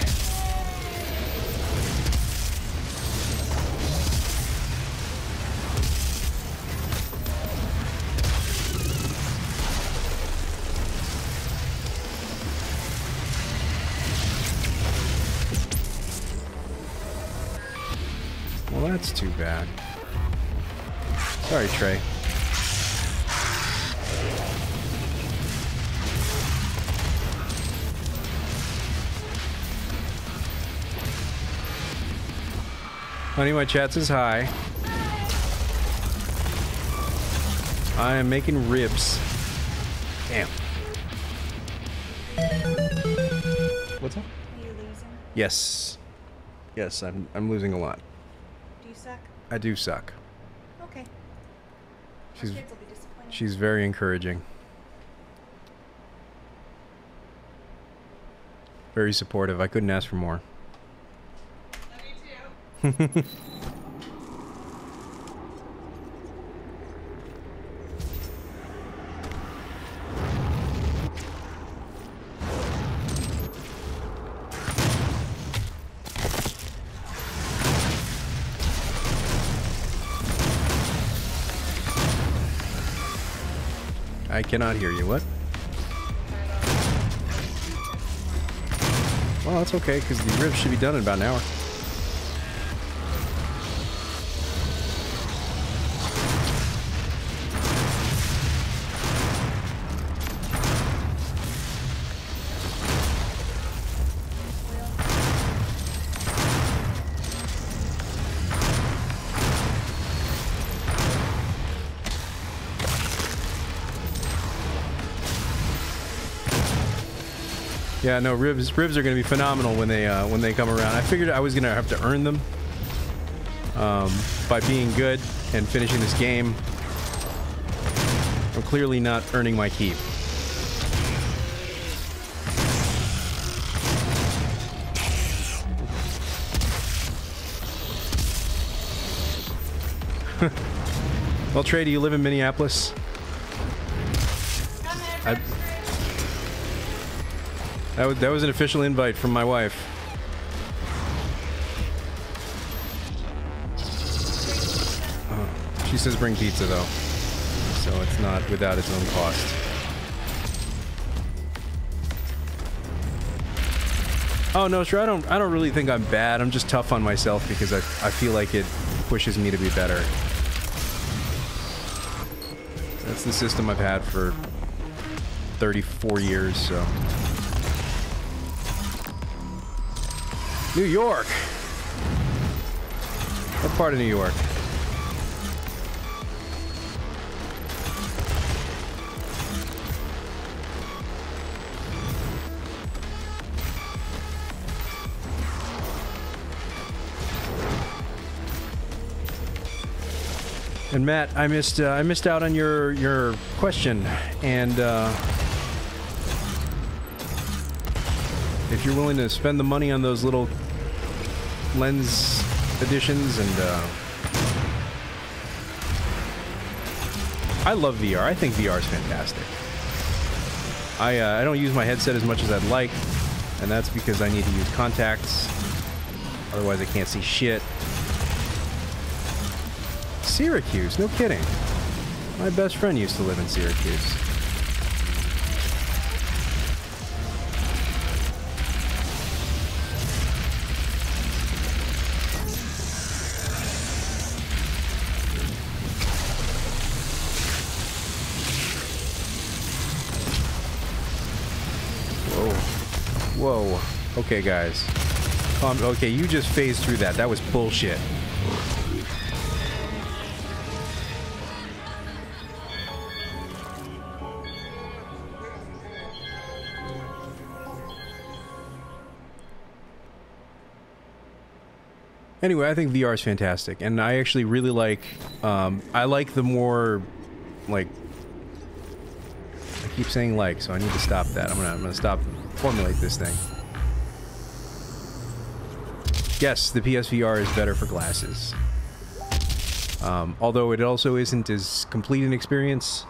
That's too bad. Sorry, Trey. Honey, my chat says hi. I am making ribs. Damn. What's up? Are you losing? Yes. Yes, I'm losing a lot. Do you suck? I do suck. Okay. She's Our kids will be disappointed. she's very encouraging. Very supportive. I couldn't ask for more. Love you too. I cannot hear you. What? Well, that's okay, because the ribs should be done in about an hour. Yeah, no, ribs are going to be phenomenal when they come around. I figured I was going to have to earn them by being good and finishing this game. I'm clearly not earning my keep. Well, Trey, do you live in Minneapolis? That was an official invite from my wife. She says bring pizza though, so it's not without its own cost. Oh no, sure. I don't really think I'm bad. I'm just tough on myself because I feel like it pushes me to be better. That's the system I've had for 34 years, so. New York! What part of New York? And Matt, I missed out on your question, and if you're willing to spend the money on those little lens additions, and I love VR. I think VR is fantastic. I don't use my headset as much as I'd like, and that's because I need to use contacts. Otherwise, I can't see shit. Syracuse, no kidding. My best friend used to live in Syracuse. Whoa. Okay, guys. Okay, you just phased through that. That was bullshit. Anyway, I think VR is fantastic, and I actually really like, I like the more, like, I keep saying like, so I need to stop that. I'm gonna stop, formulate this thing. Yes, the PSVR is better for glasses. Although it also isn't as complete an experience.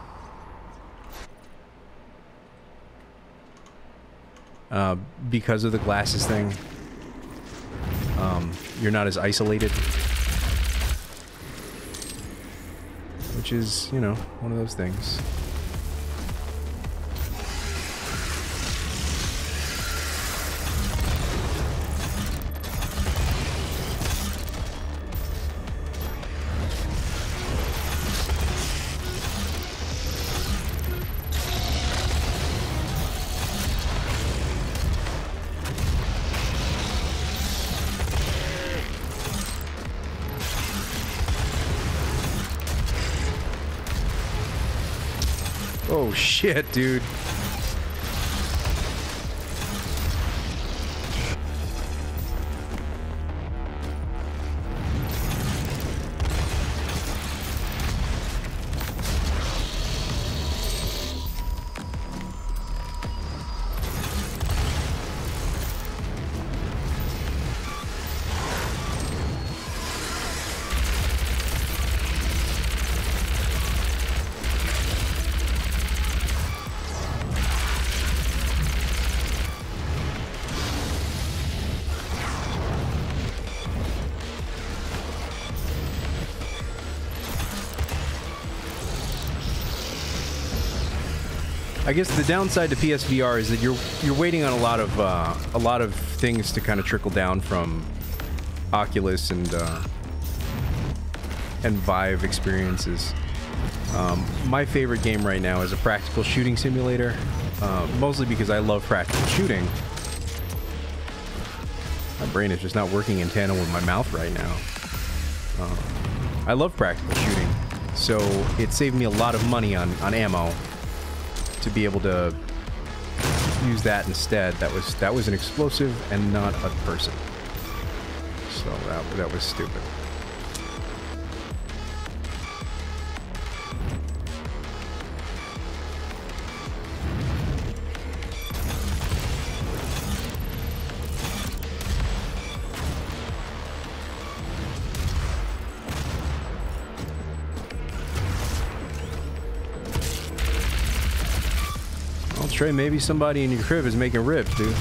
Because of the glasses thing. You're not as isolated. Which is, you know, one of those things. Oh shit, dude. I guess the downside to PSVR is that you're waiting on a lot of things to kind of trickle down from Oculus and Vive experiences. My favorite game right now is a practical shooting simulator, mostly because I love practical shooting. My brain is just not working in tandem with my mouth right now. I love practical shooting, so it saved me a lot of money on ammo to be able to use that instead. That was an explosive and not a person. So that was stupid. Trey, maybe somebody in your crib is making ribs, dude.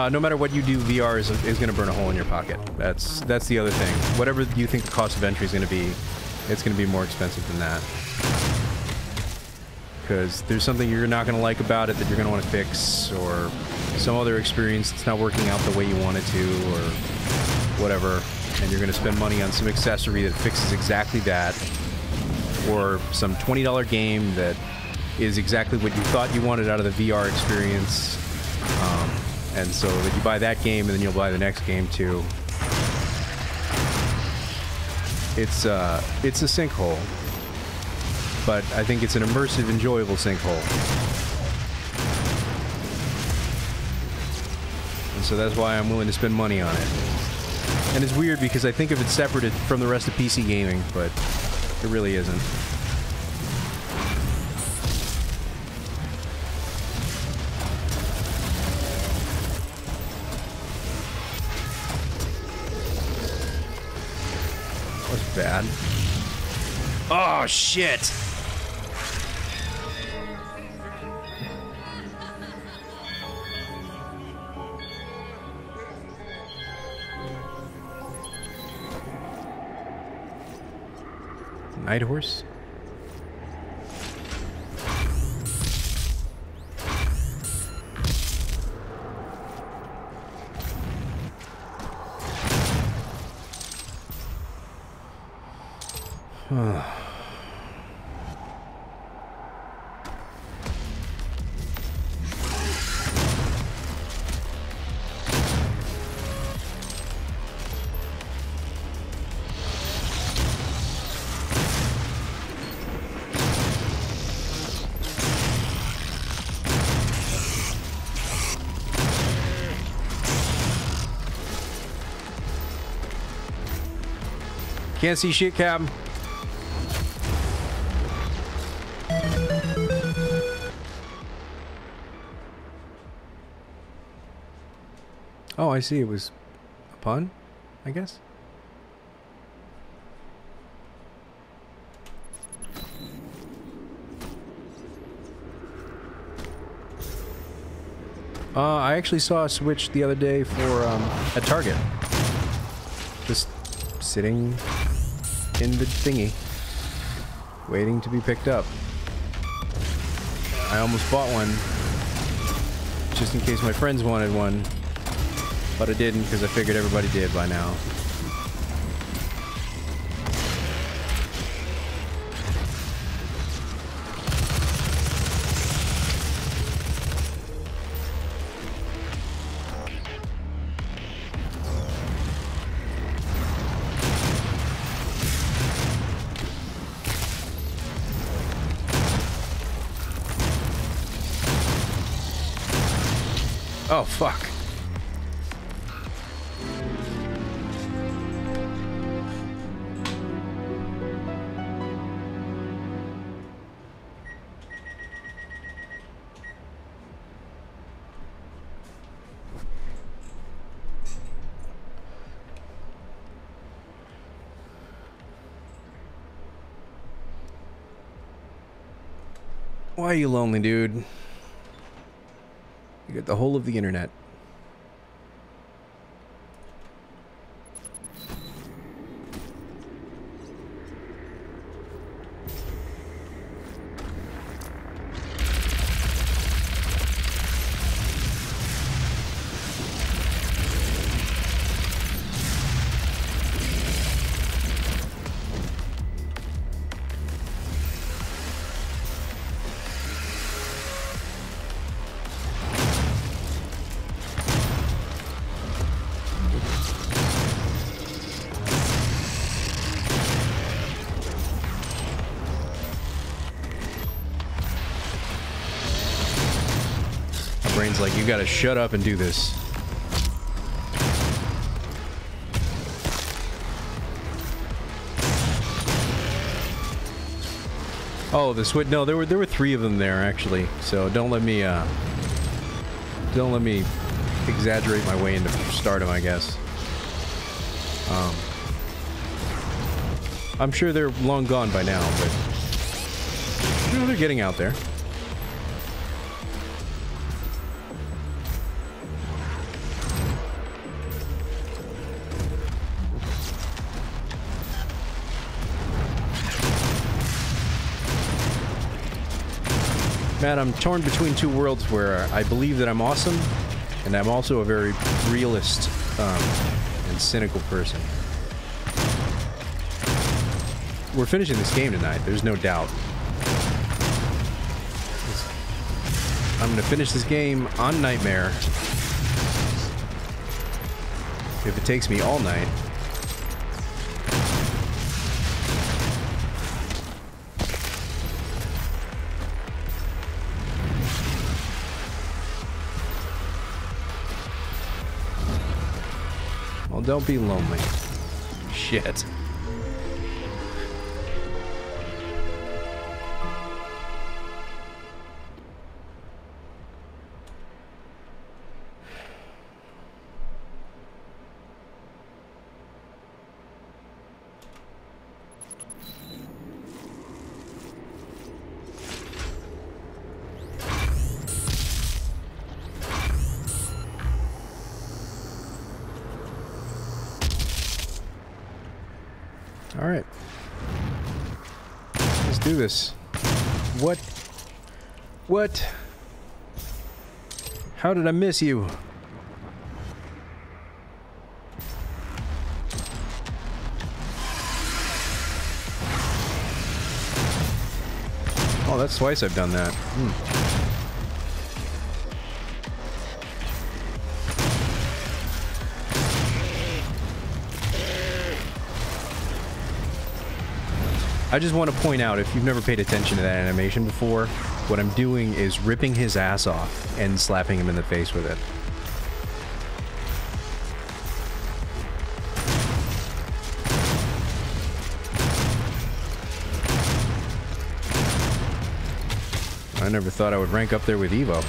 No matter what you do, VR is going to burn a hole in your pocket. That's the other thing. Whatever you think the cost of entry is going to be, it's going to be more expensive than that. Because there's something you're not going to like about it that you're going to want to fix, or some other experience that's not working out the way you want it to, or whatever, and you're going to spend money on some accessory that fixes exactly that, or some $20 game that is exactly what you thought you wanted out of the VR experience. And so that you buy that game, and then you'll buy the next game too. It's a sinkhole, but I think it's an immersive, enjoyable sinkhole. And so that's why I'm willing to spend money on it. And it's weird because I think of it separated from the rest of PC gaming, but it really isn't. Bad. Oh, shit! Night horse? Can't see shit, Cap. Oh, I see. It was a pun, I guess. I actually saw a Switch the other day for at Target. Just sitting in the thingy, waiting to be picked up. I almost bought one, just in case my friends wanted one. But I didn't because I figured everybody did by now. Oh, fuck. Why are you lonely, dude? You got the whole of the internet. Brain's like, you gotta shut up and do this. Oh, the switch. No, there were 3 of them there actually. So don't let me exaggerate my way into stardom, I guess. I'm sure they're long gone by now, but you know, they're getting out there. Matt, I'm torn between 2 worlds where I believe that I'm awesome, and I'm also a very realist and cynical person. We're finishing this game tonight, there's no doubt. I'm gonna finish this game on Nightmare. If it takes me all night. Don't be lonely. Shit. Alright. Let's do this. What? What? How did I miss you? Oh, that's twice I've done that. I just want to point out, if you've never paid attention to that animation before, what I'm doing is ripping his ass off and slapping him in the face with it. I never thought I would rank up there with Evo.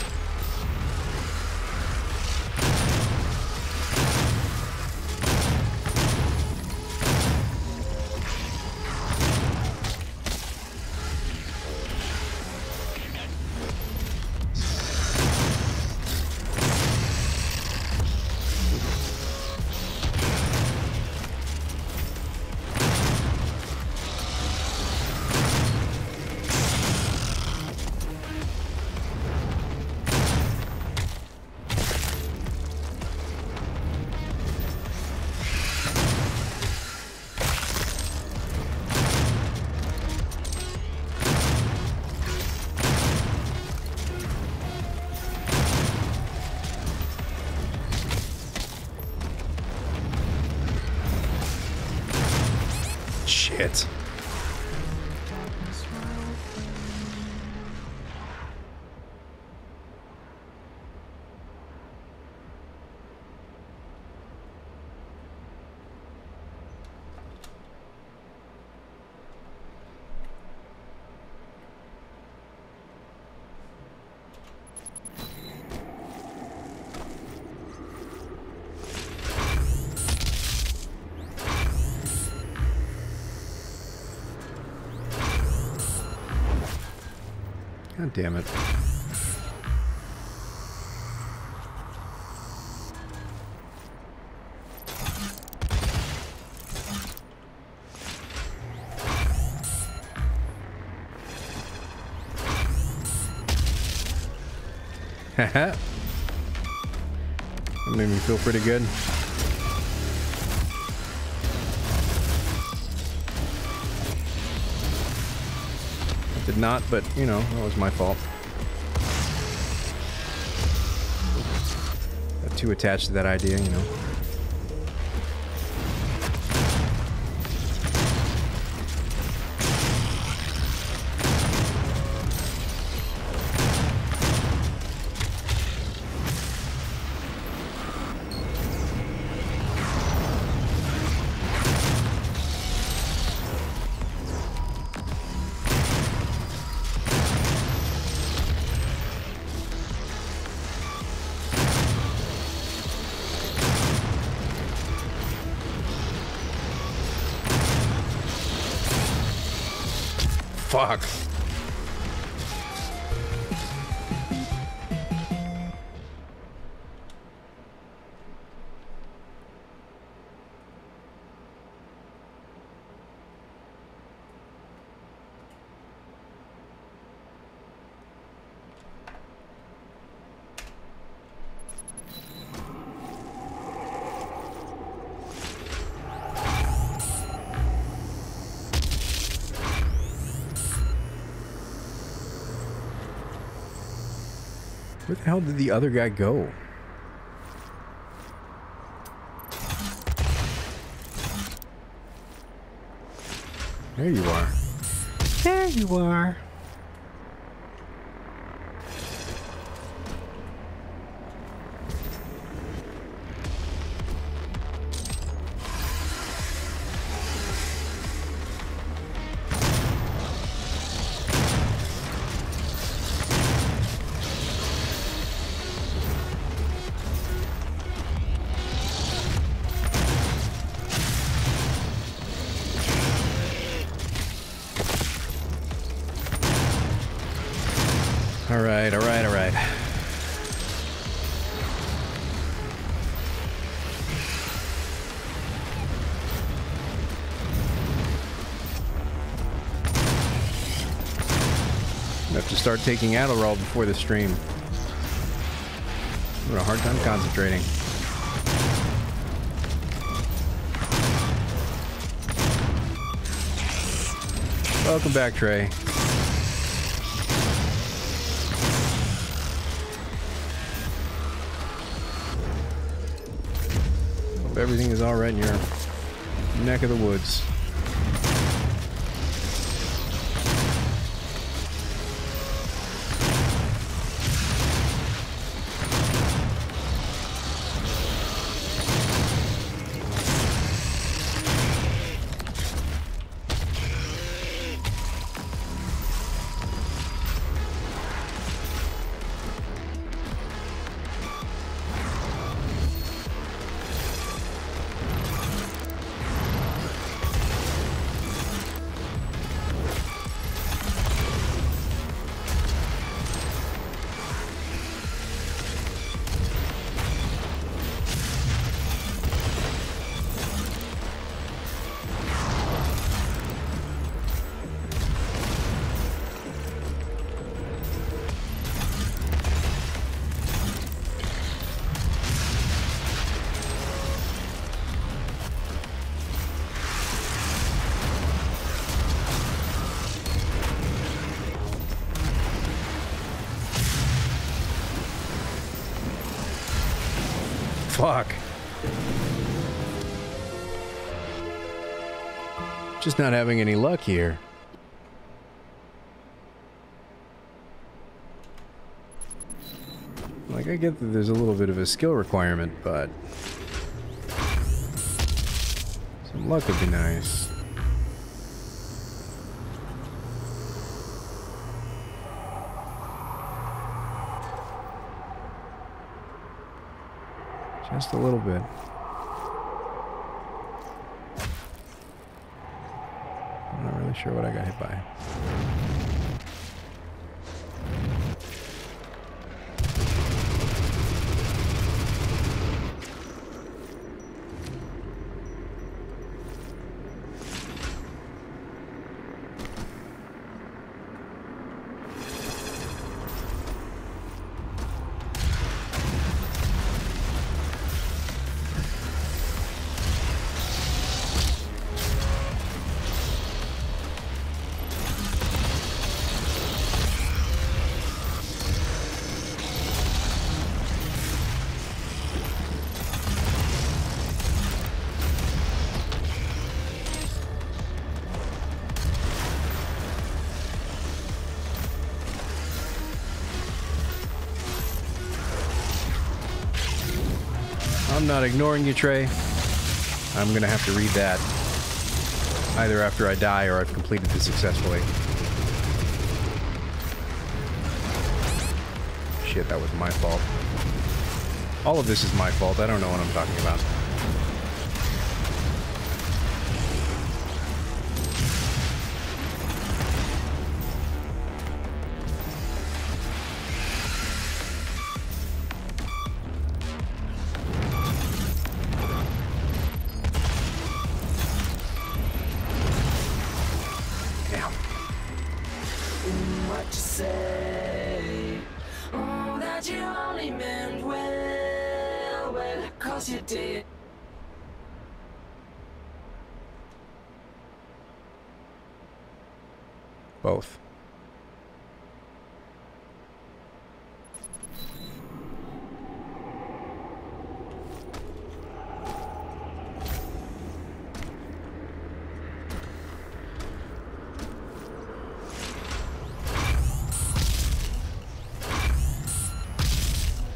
it. God damn it. Haha. That made me feel pretty good. Did not, but, you know, that was my fault. Got too attached to that idea, you know. Fuck. Where the hell did the other guy go? There you are. There you are. Alright, alright, alright. I have to start taking Adderall before the stream. I'm having a hard time concentrating. Welcome back, Trey. Hope everything is all right in your neck of the woods. Fuck. Just not having any luck here. Like, I get that there's a little bit of a skill requirement, but some luck would be nice. Just a little bit. I'm not really sure what I got hit by. I'm not ignoring you, Trey. I'm gonna have to read that either after I die or I've completed this successfully. Shit, that was my fault. All of this is my fault. I don't know what I'm talking about. Both.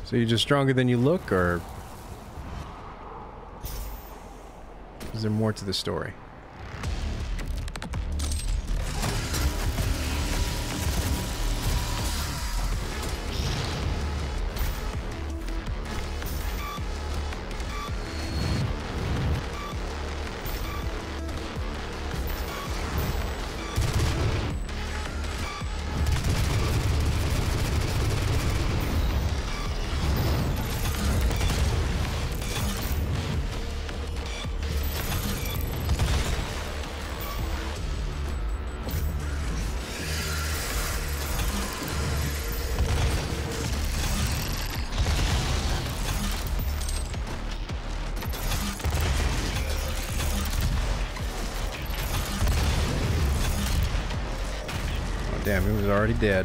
So you're just stronger than you look, or is there more to the story? Damn, he was already dead.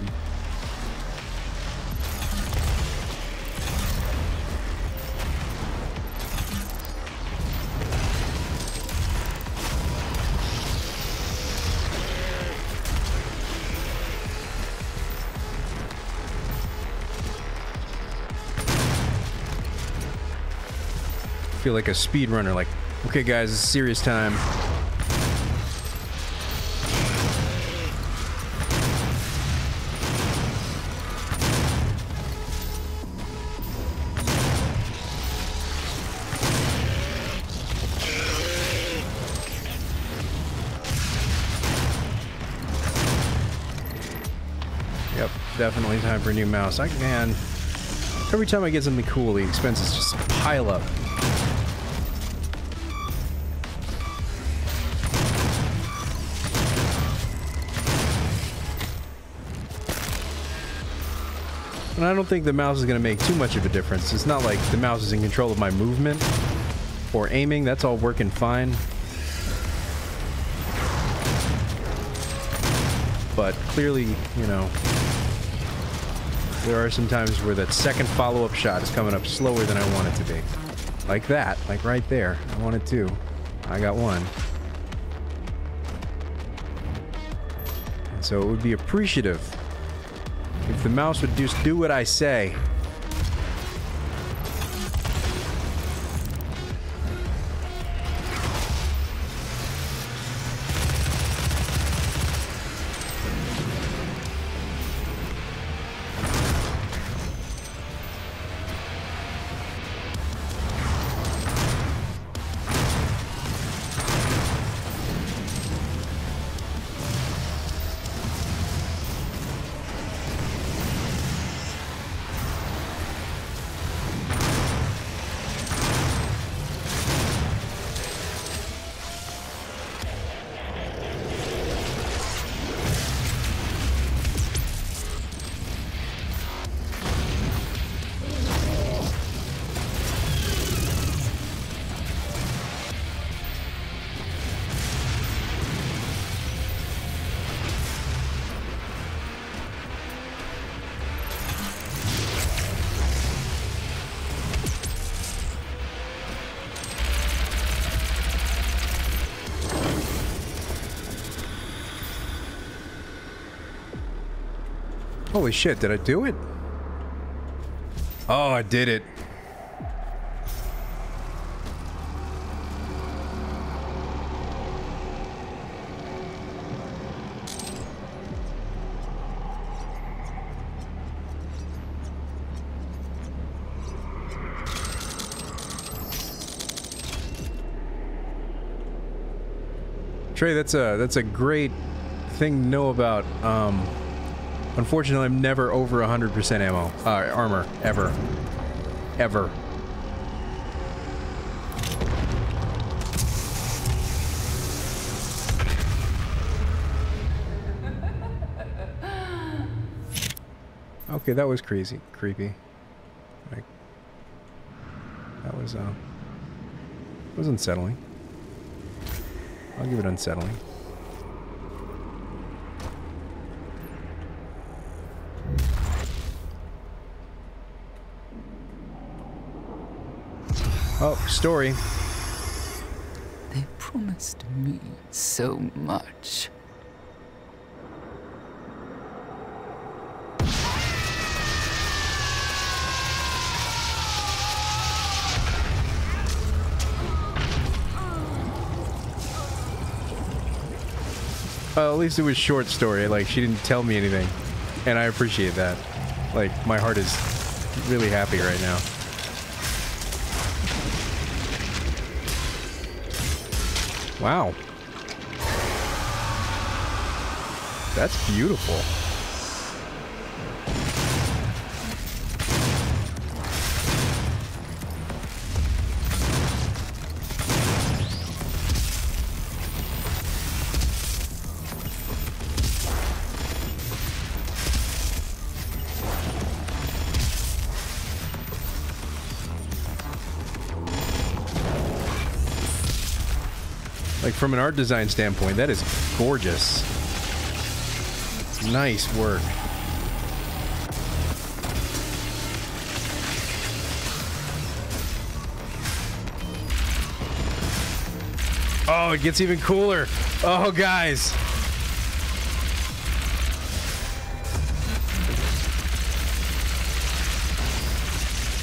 I feel like a speedrunner, like, okay guys, it's serious time. Definitely time for a new mouse. Man, every time I get something cool, the expenses just pile up. And I don't think the mouse is going to make too much of a difference. It's not like the mouse is in control of my movement or aiming. That's all working fine. But clearly, you know, there are some times where that second follow-up shot is coming up slower than I want it to be. Like that, like right there. I wanted two. I got one. So it would be appreciative if the mouse would just do what I say. Holy shit, did I do it? Oh, I did it. Trey, that's a great thing to know about. Unfortunately, I'm never over 100% ammo, armor, ever. Ever. Okay, that was creepy. Like, that was unsettling. I'll give it unsettling. Oh, story. They promised me so much. At least it was short story. Like, she didn't tell me anything. And I appreciate that. Like, my heart is really happy right now. Wow. That's beautiful. Like, from an art design standpoint, that is gorgeous. Nice work. Oh, it gets even cooler. Oh, guys.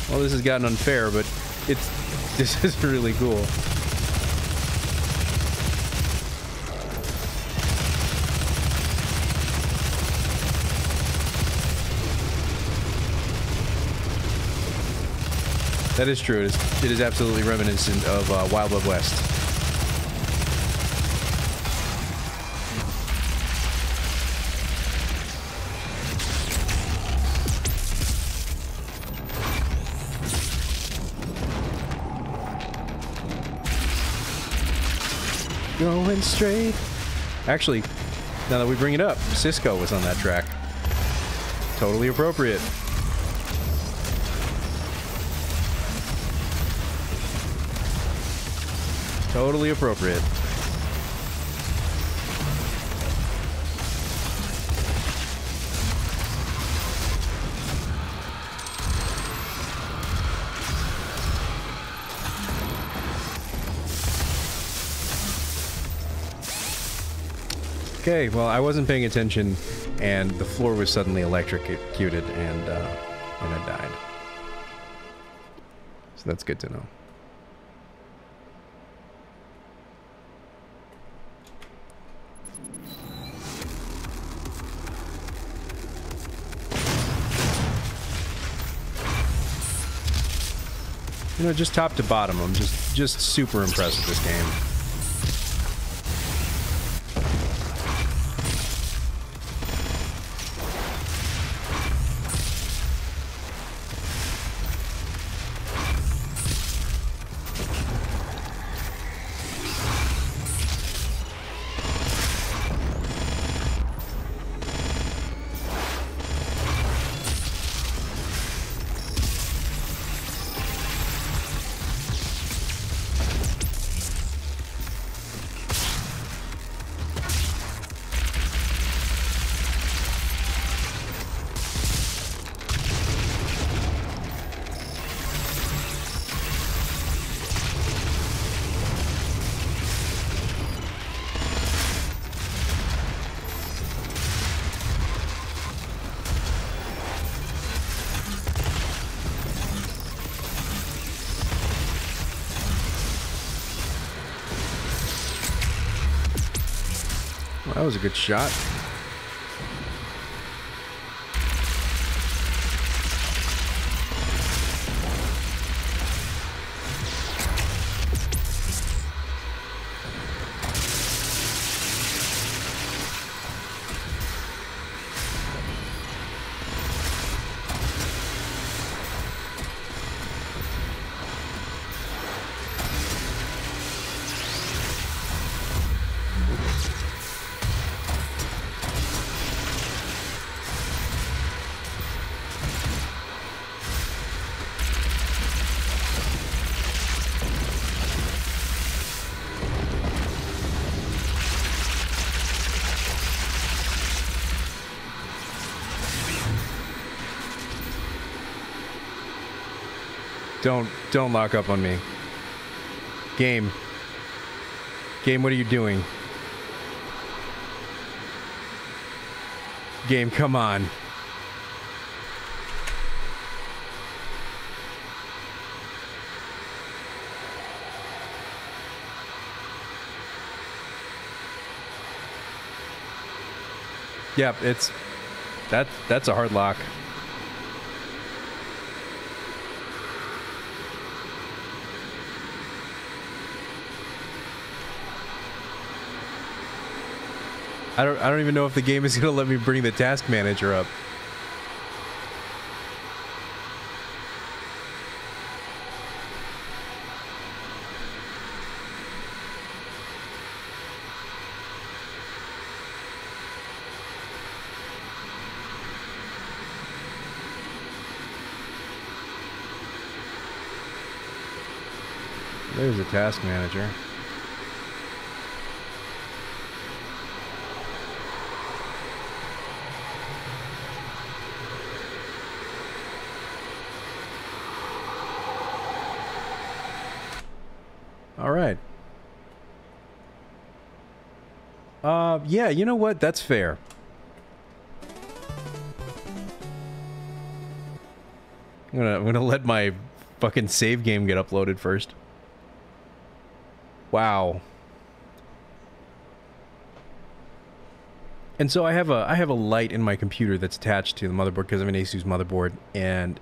Well, this has gotten unfair, but this is really cool. That is true. It is absolutely reminiscent of Wild Wild West. Going straight. Actually, now that we bring it up, Cisco was on that track. Totally appropriate. Totally appropriate. Okay, well, I wasn't paying attention, and the floor was suddenly electrocuted, and I died. So that's good to know. You know, just top to bottom, I'm just super impressed with this game. That was a good shot. Don't lock up on me. Game. Game, what are you doing? Game, come on. Yep, it's... That's a hard lock. I don't even know if the game is gonna let me bring the task manager up. There's a task manager. All right. Yeah, you know what? That's fair. I'm gonna let my fucking save game get uploaded first. Wow. And so I have a light in my computer that's attached to the motherboard because I have an ASUS motherboard, and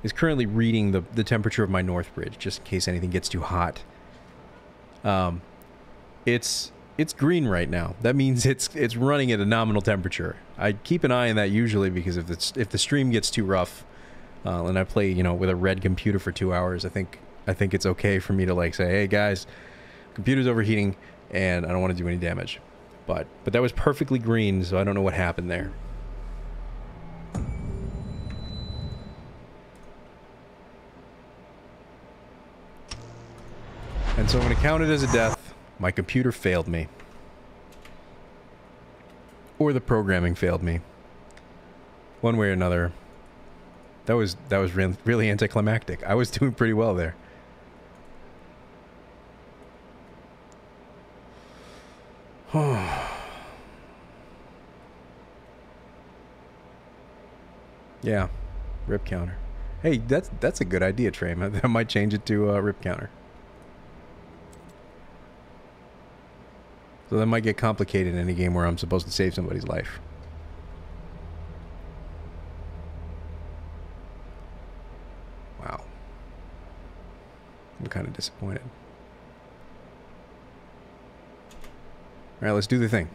it's currently reading the temperature of my North Bridge just in case anything gets too hot. It's green right now. That means it's running at a nominal temperature. I keep an eye on that usually because if the stream gets too rough, and I play, you know, with a red computer for 2 hours, I think it's okay for me to like say, hey guys, computer's overheating and I don't want to do any damage. But that was perfectly green, so I don't know what happened there. And so I'm going to count it as a death. My computer failed me. Or the programming failed me. One way or another. That was really anticlimactic. I was doing pretty well there. Yeah, rip counter. Hey, that's a good idea, Trey. I might change it to rip counter. So that might get complicated in any game where I'm supposed to save somebody's life. Wow. I'm kind of disappointed. Alright, let's do the thing.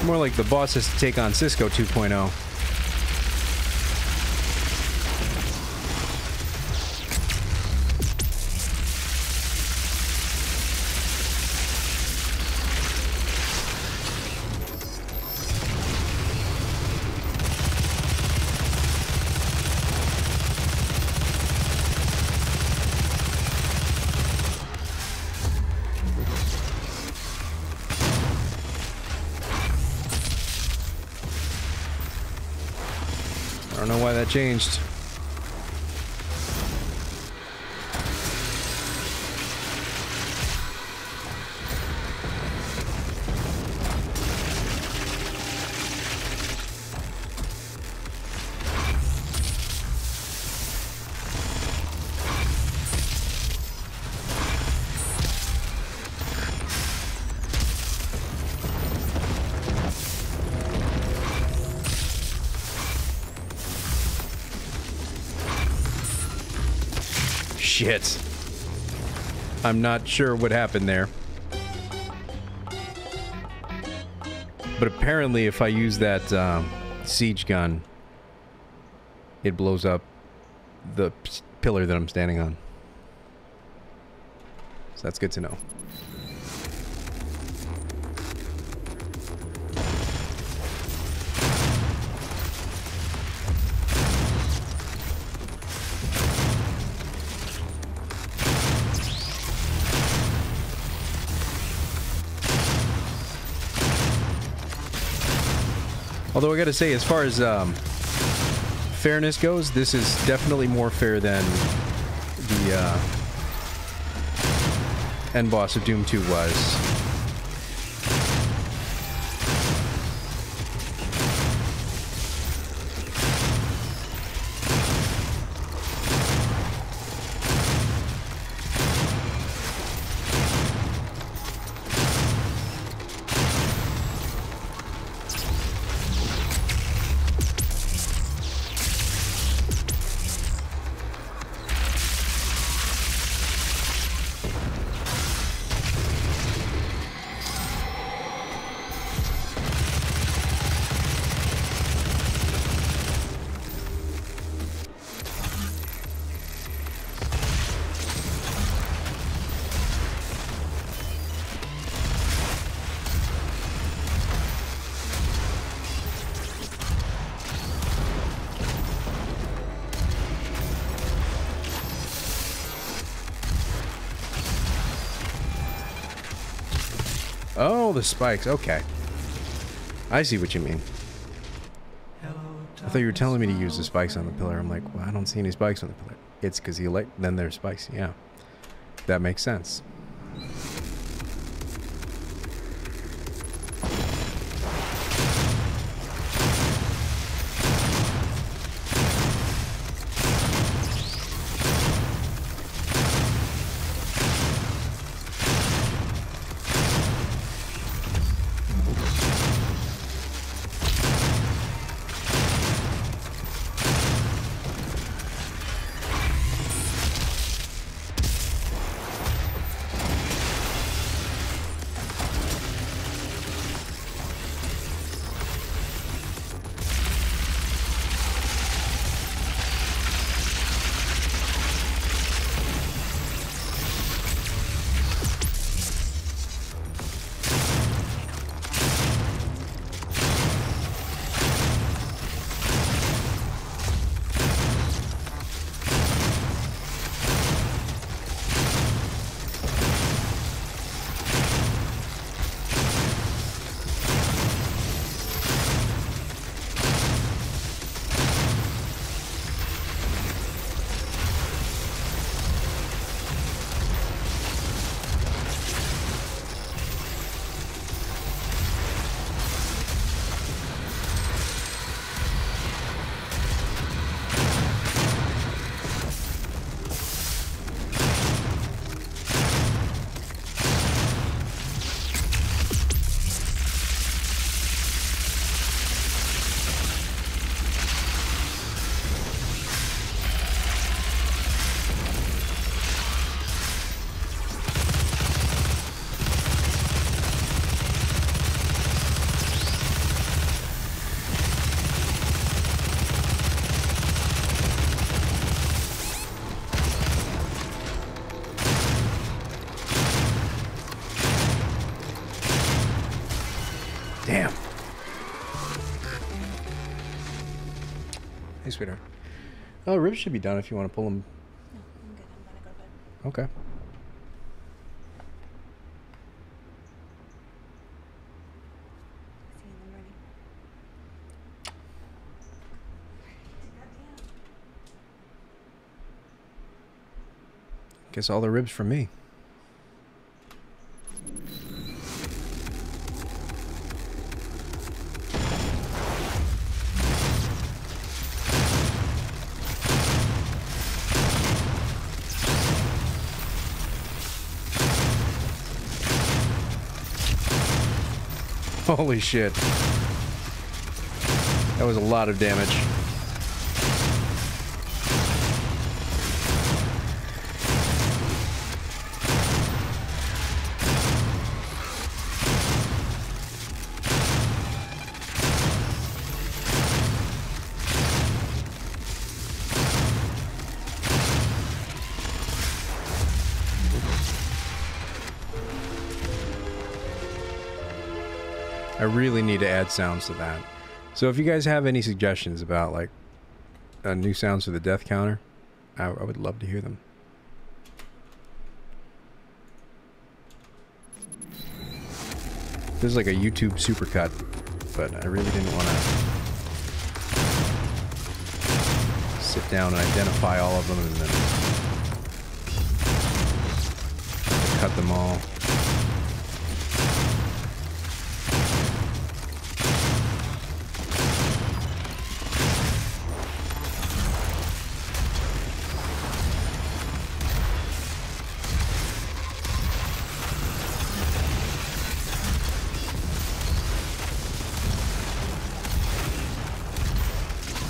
More like the boss has to take on Cisco 2.0. I don't know why that changed. Shit. I'm not sure what happened there. But apparently if I use that siege gun, it blows up the pillar that I'm standing on. So that's good to know. Although I gotta say, as far as fairness goes, this is definitely more fair than the end boss of Doom 2 was. Oh, the spikes. Okay. I see what you mean. I thought you were telling me to use the spikes on the pillar. I'm like, well, I don't see any spikes on the pillar. It's because you like, then there's spikes. Yeah. That makes sense. sweetheart. Oh, ribs should be done if you want to pull them. No, I'm good. I'm gonna go to bed. Okay. See you in the morning. Goddamn. Guess all the ribs from me. Holy shit. That was a lot of damage. I really need to add sounds to that. So if you guys have any suggestions about like new sounds for the death counter, I would love to hear them. This is like a YouTube supercut, but I really didn't want to sit down and identify all of them and then cut them all.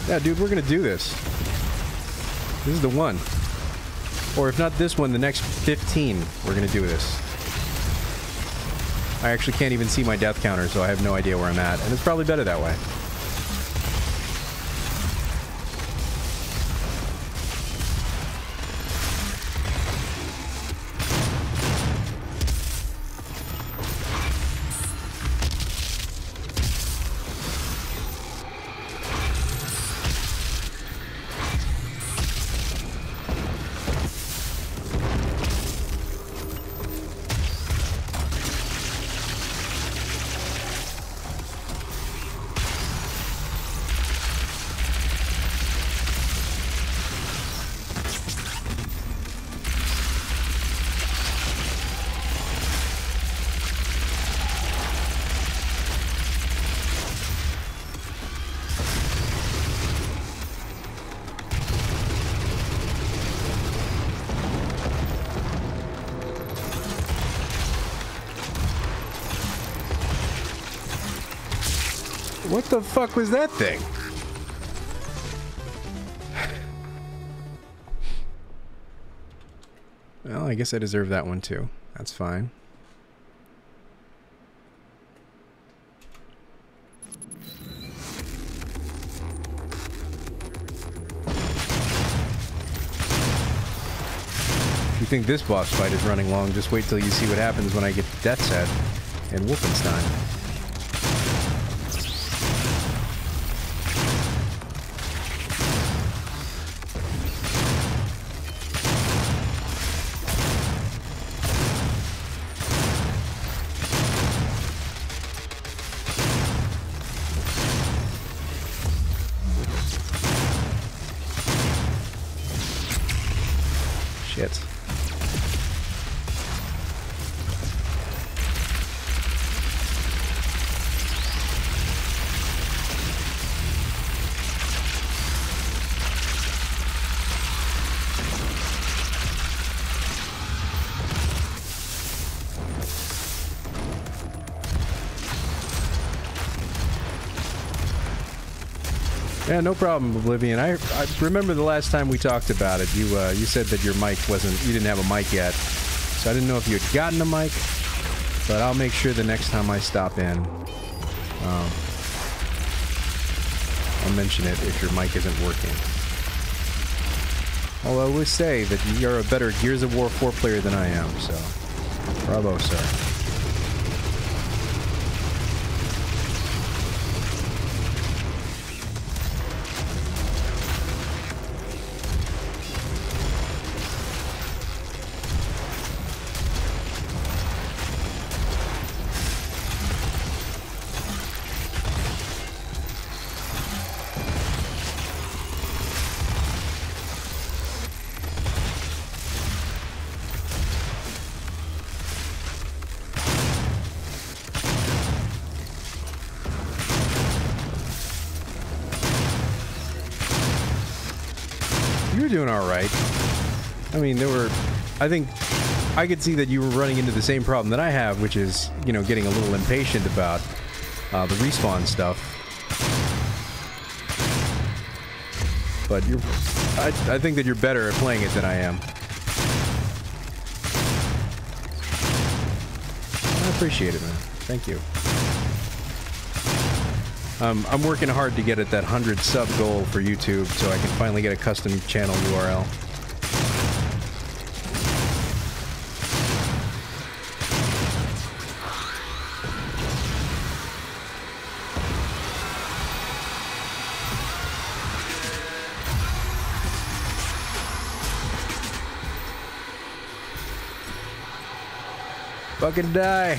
Yeah, dude, we're gonna do this. This is the one. Or if not this one, the next 15, we're gonna do this. I actually can't even see my death counter, so I have no idea where I'm at. And it's probably better that way. What the fuck was that thing? Well, I guess I deserve that one too. That's fine. If you think this boss fight is running long, just wait till you see what happens when I get to Death's Head and Wolfenstein. Shit. Yeah, no problem, Oblivion. I remember the last time we talked about it. You said that your mic wasn't, you didn't have a mic yet, so I didn't know if you had gotten a mic. But I'll make sure the next time I stop in, I'll mention it if your mic isn't working. Although I will say that you're a better Gears of War 4 player than I am, so bravo, sir. You were doing all right. I mean, I think I could see that you were running into the same problem that I have, which is, you know, getting a little impatient about the respawn stuff. But I think that you're better at playing it than I am. I appreciate it, man. Thank you. I'm working hard to get at that 100 sub goal for YouTube so I can finally get a custom channel URL. Fucking die.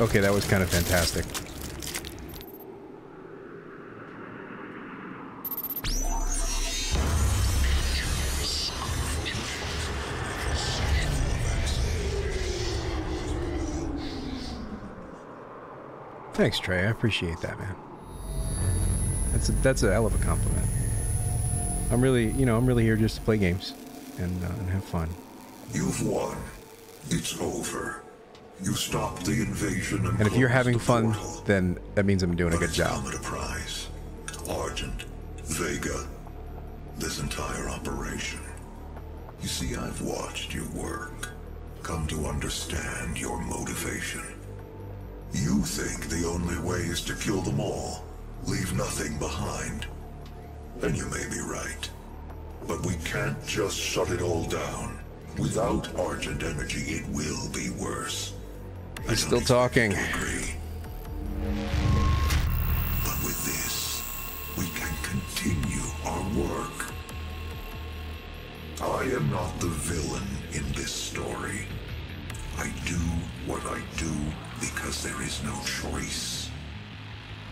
Okay, that was kind of fantastic. Thanks, Trey. I appreciate that, man. That's a hell of a compliment. I'm really here just to play games and have fun. You've won. It's over. You stopped the invasion and if you're having fun, portal. then that means I'm doing a good It's job. come at a price. Argent, Vega, this entire operation. You see, I've watched your work, come to understand your motivation. You think the only way is to kill them all, leave nothing behind. And you may be right. But we can't just shut it all down. Without Argent energy, it will be worse. He's still talking. Agree. But with this, we can continue our work. I am not the villain in this story. I do what I do because there is no choice.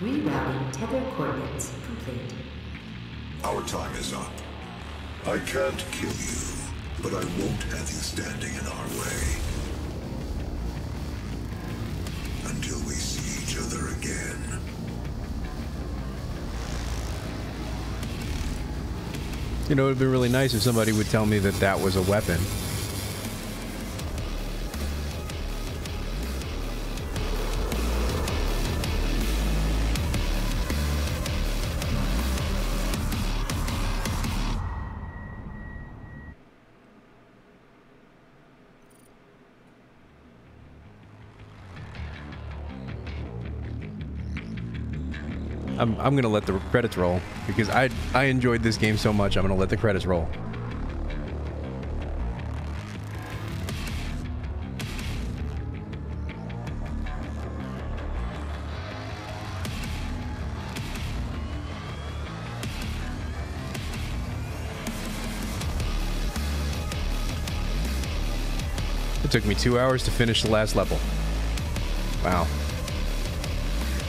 Rerouting tether coordinates complete. Our time is up. I can't kill you, but I won't have you standing in our way. Until we see each other again. You know, it would be really nice if somebody would tell me that that was a weapon. I'm gonna let the credits roll because I enjoyed this game so much. I'm gonna let the credits roll. It took me 2 hours to finish the last level. Wow.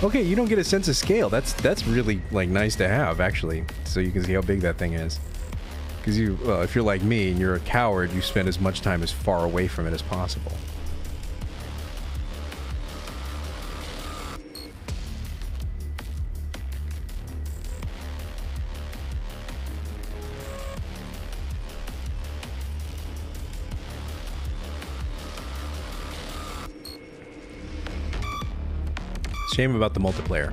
Okay, you don't get a sense of scale. That's really like nice to have, actually, so you can see how big that thing is. Because if you're like me and you're a coward, you spend as much time as far away from it as possible. Shame about the multiplayer.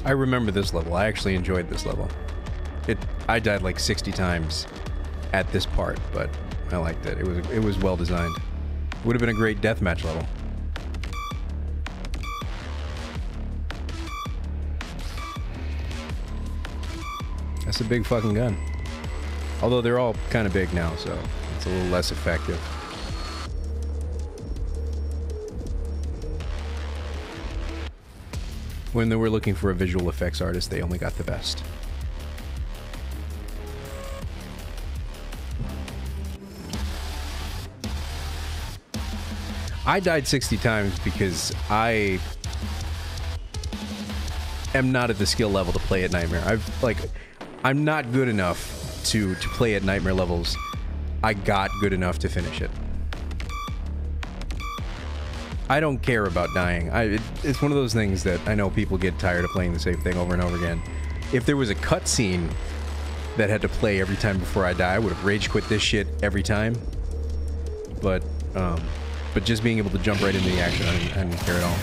I remember this level. I actually enjoyed this level. I died like 60 times at this part, but I liked it. It was well designed. Would have been a great deathmatch level. That's a big fucking gun. Although they're all kind of big now, so it's a little less effective. When they were looking for a visual effects artist, they only got the best. I died 60 times because I am not at the skill level to play at Nightmare. I'm not good enough to play at Nightmare levels. I got good enough to finish it. I don't care about dying. It's one of those things that I know people get tired of playing the same thing over and over again. If there was a cutscene that had to play every time before I die, I would have rage quit this shit every time. But just being able to jump right into the action, I didn't care at all.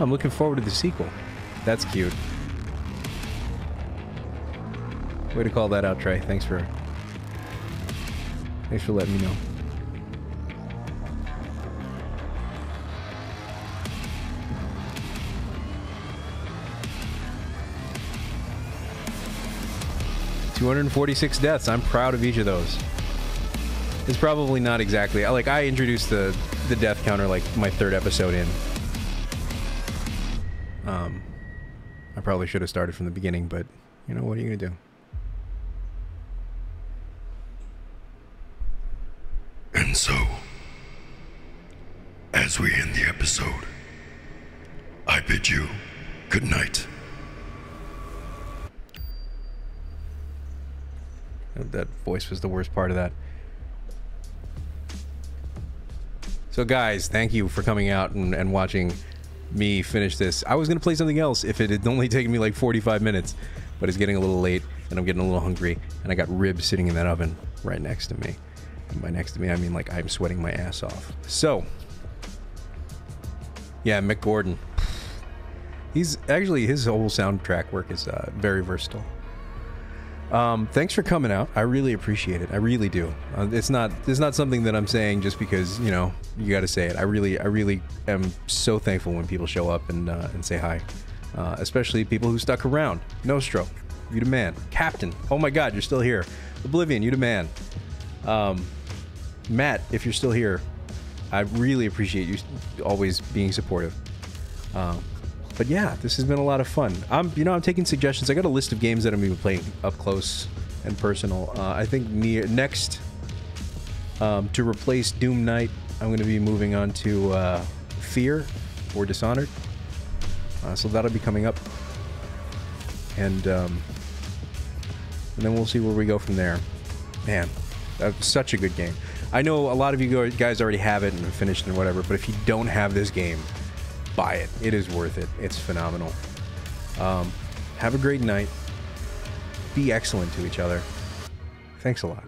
I'm looking forward to the sequel. That's cute. Way to call that out, Trey. Thanks for letting me know. $246 deaths. I'm proud of each of those. It's probably not exactly... Like, I introduced the death counter, like, my 3rd episode in. I probably should have started from the beginning, but, you know, what are you going to do? And so, as we end the episode, I bid you good night. That voice was the worst part of that. So guys, thank you for coming out and watching me finish this. I was going to play something else if it had only taken me like 45 minutes, but it's getting a little late and I'm getting a little hungry and I got ribs sitting in that oven right next to me. And by next to me, I mean like I'm sweating my ass off. So, yeah, Mick Gordon. He's actually, his whole soundtrack work is very versatile. Thanks for coming out. I really appreciate it. I really do. It's not something that I'm saying just because, you know, you got to say it. I really am so thankful when people show up and say hi. Especially people who stuck around. Nostro, you the man. Captain, oh my God, you're still here. Oblivion, you the man. Matt, if you're still here, I really appreciate you always being supportive. But yeah, this has been a lot of fun. I'm taking suggestions. I got a list of games that I'm going to be playing up close and personal. I think next, to replace Doom Knight, I'm going to be moving on to Fear or Dishonored. So that'll be coming up. And then we'll see where we go from there. Man, that's such a good game. I know a lot of you guys already have it and have finished and whatever, but if you don't have this game, buy it. It is worth it. It's phenomenal. Have a great night. Be excellent to each other. Thanks a lot.